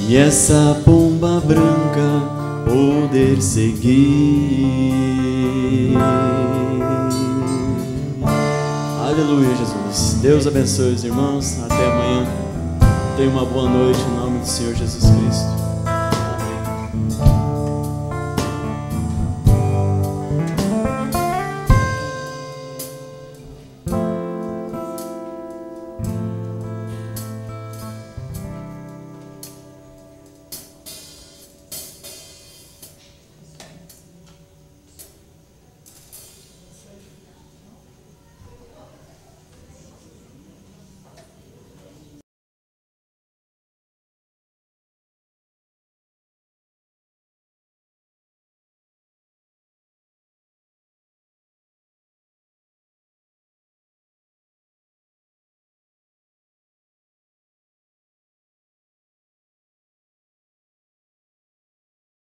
e essa pomba branca poder seguir. Aleluia, Jesus. Deus abençoe os irmãos. Até amanhã. Tenha uma boa noite em nome do Senhor Jesus Cristo.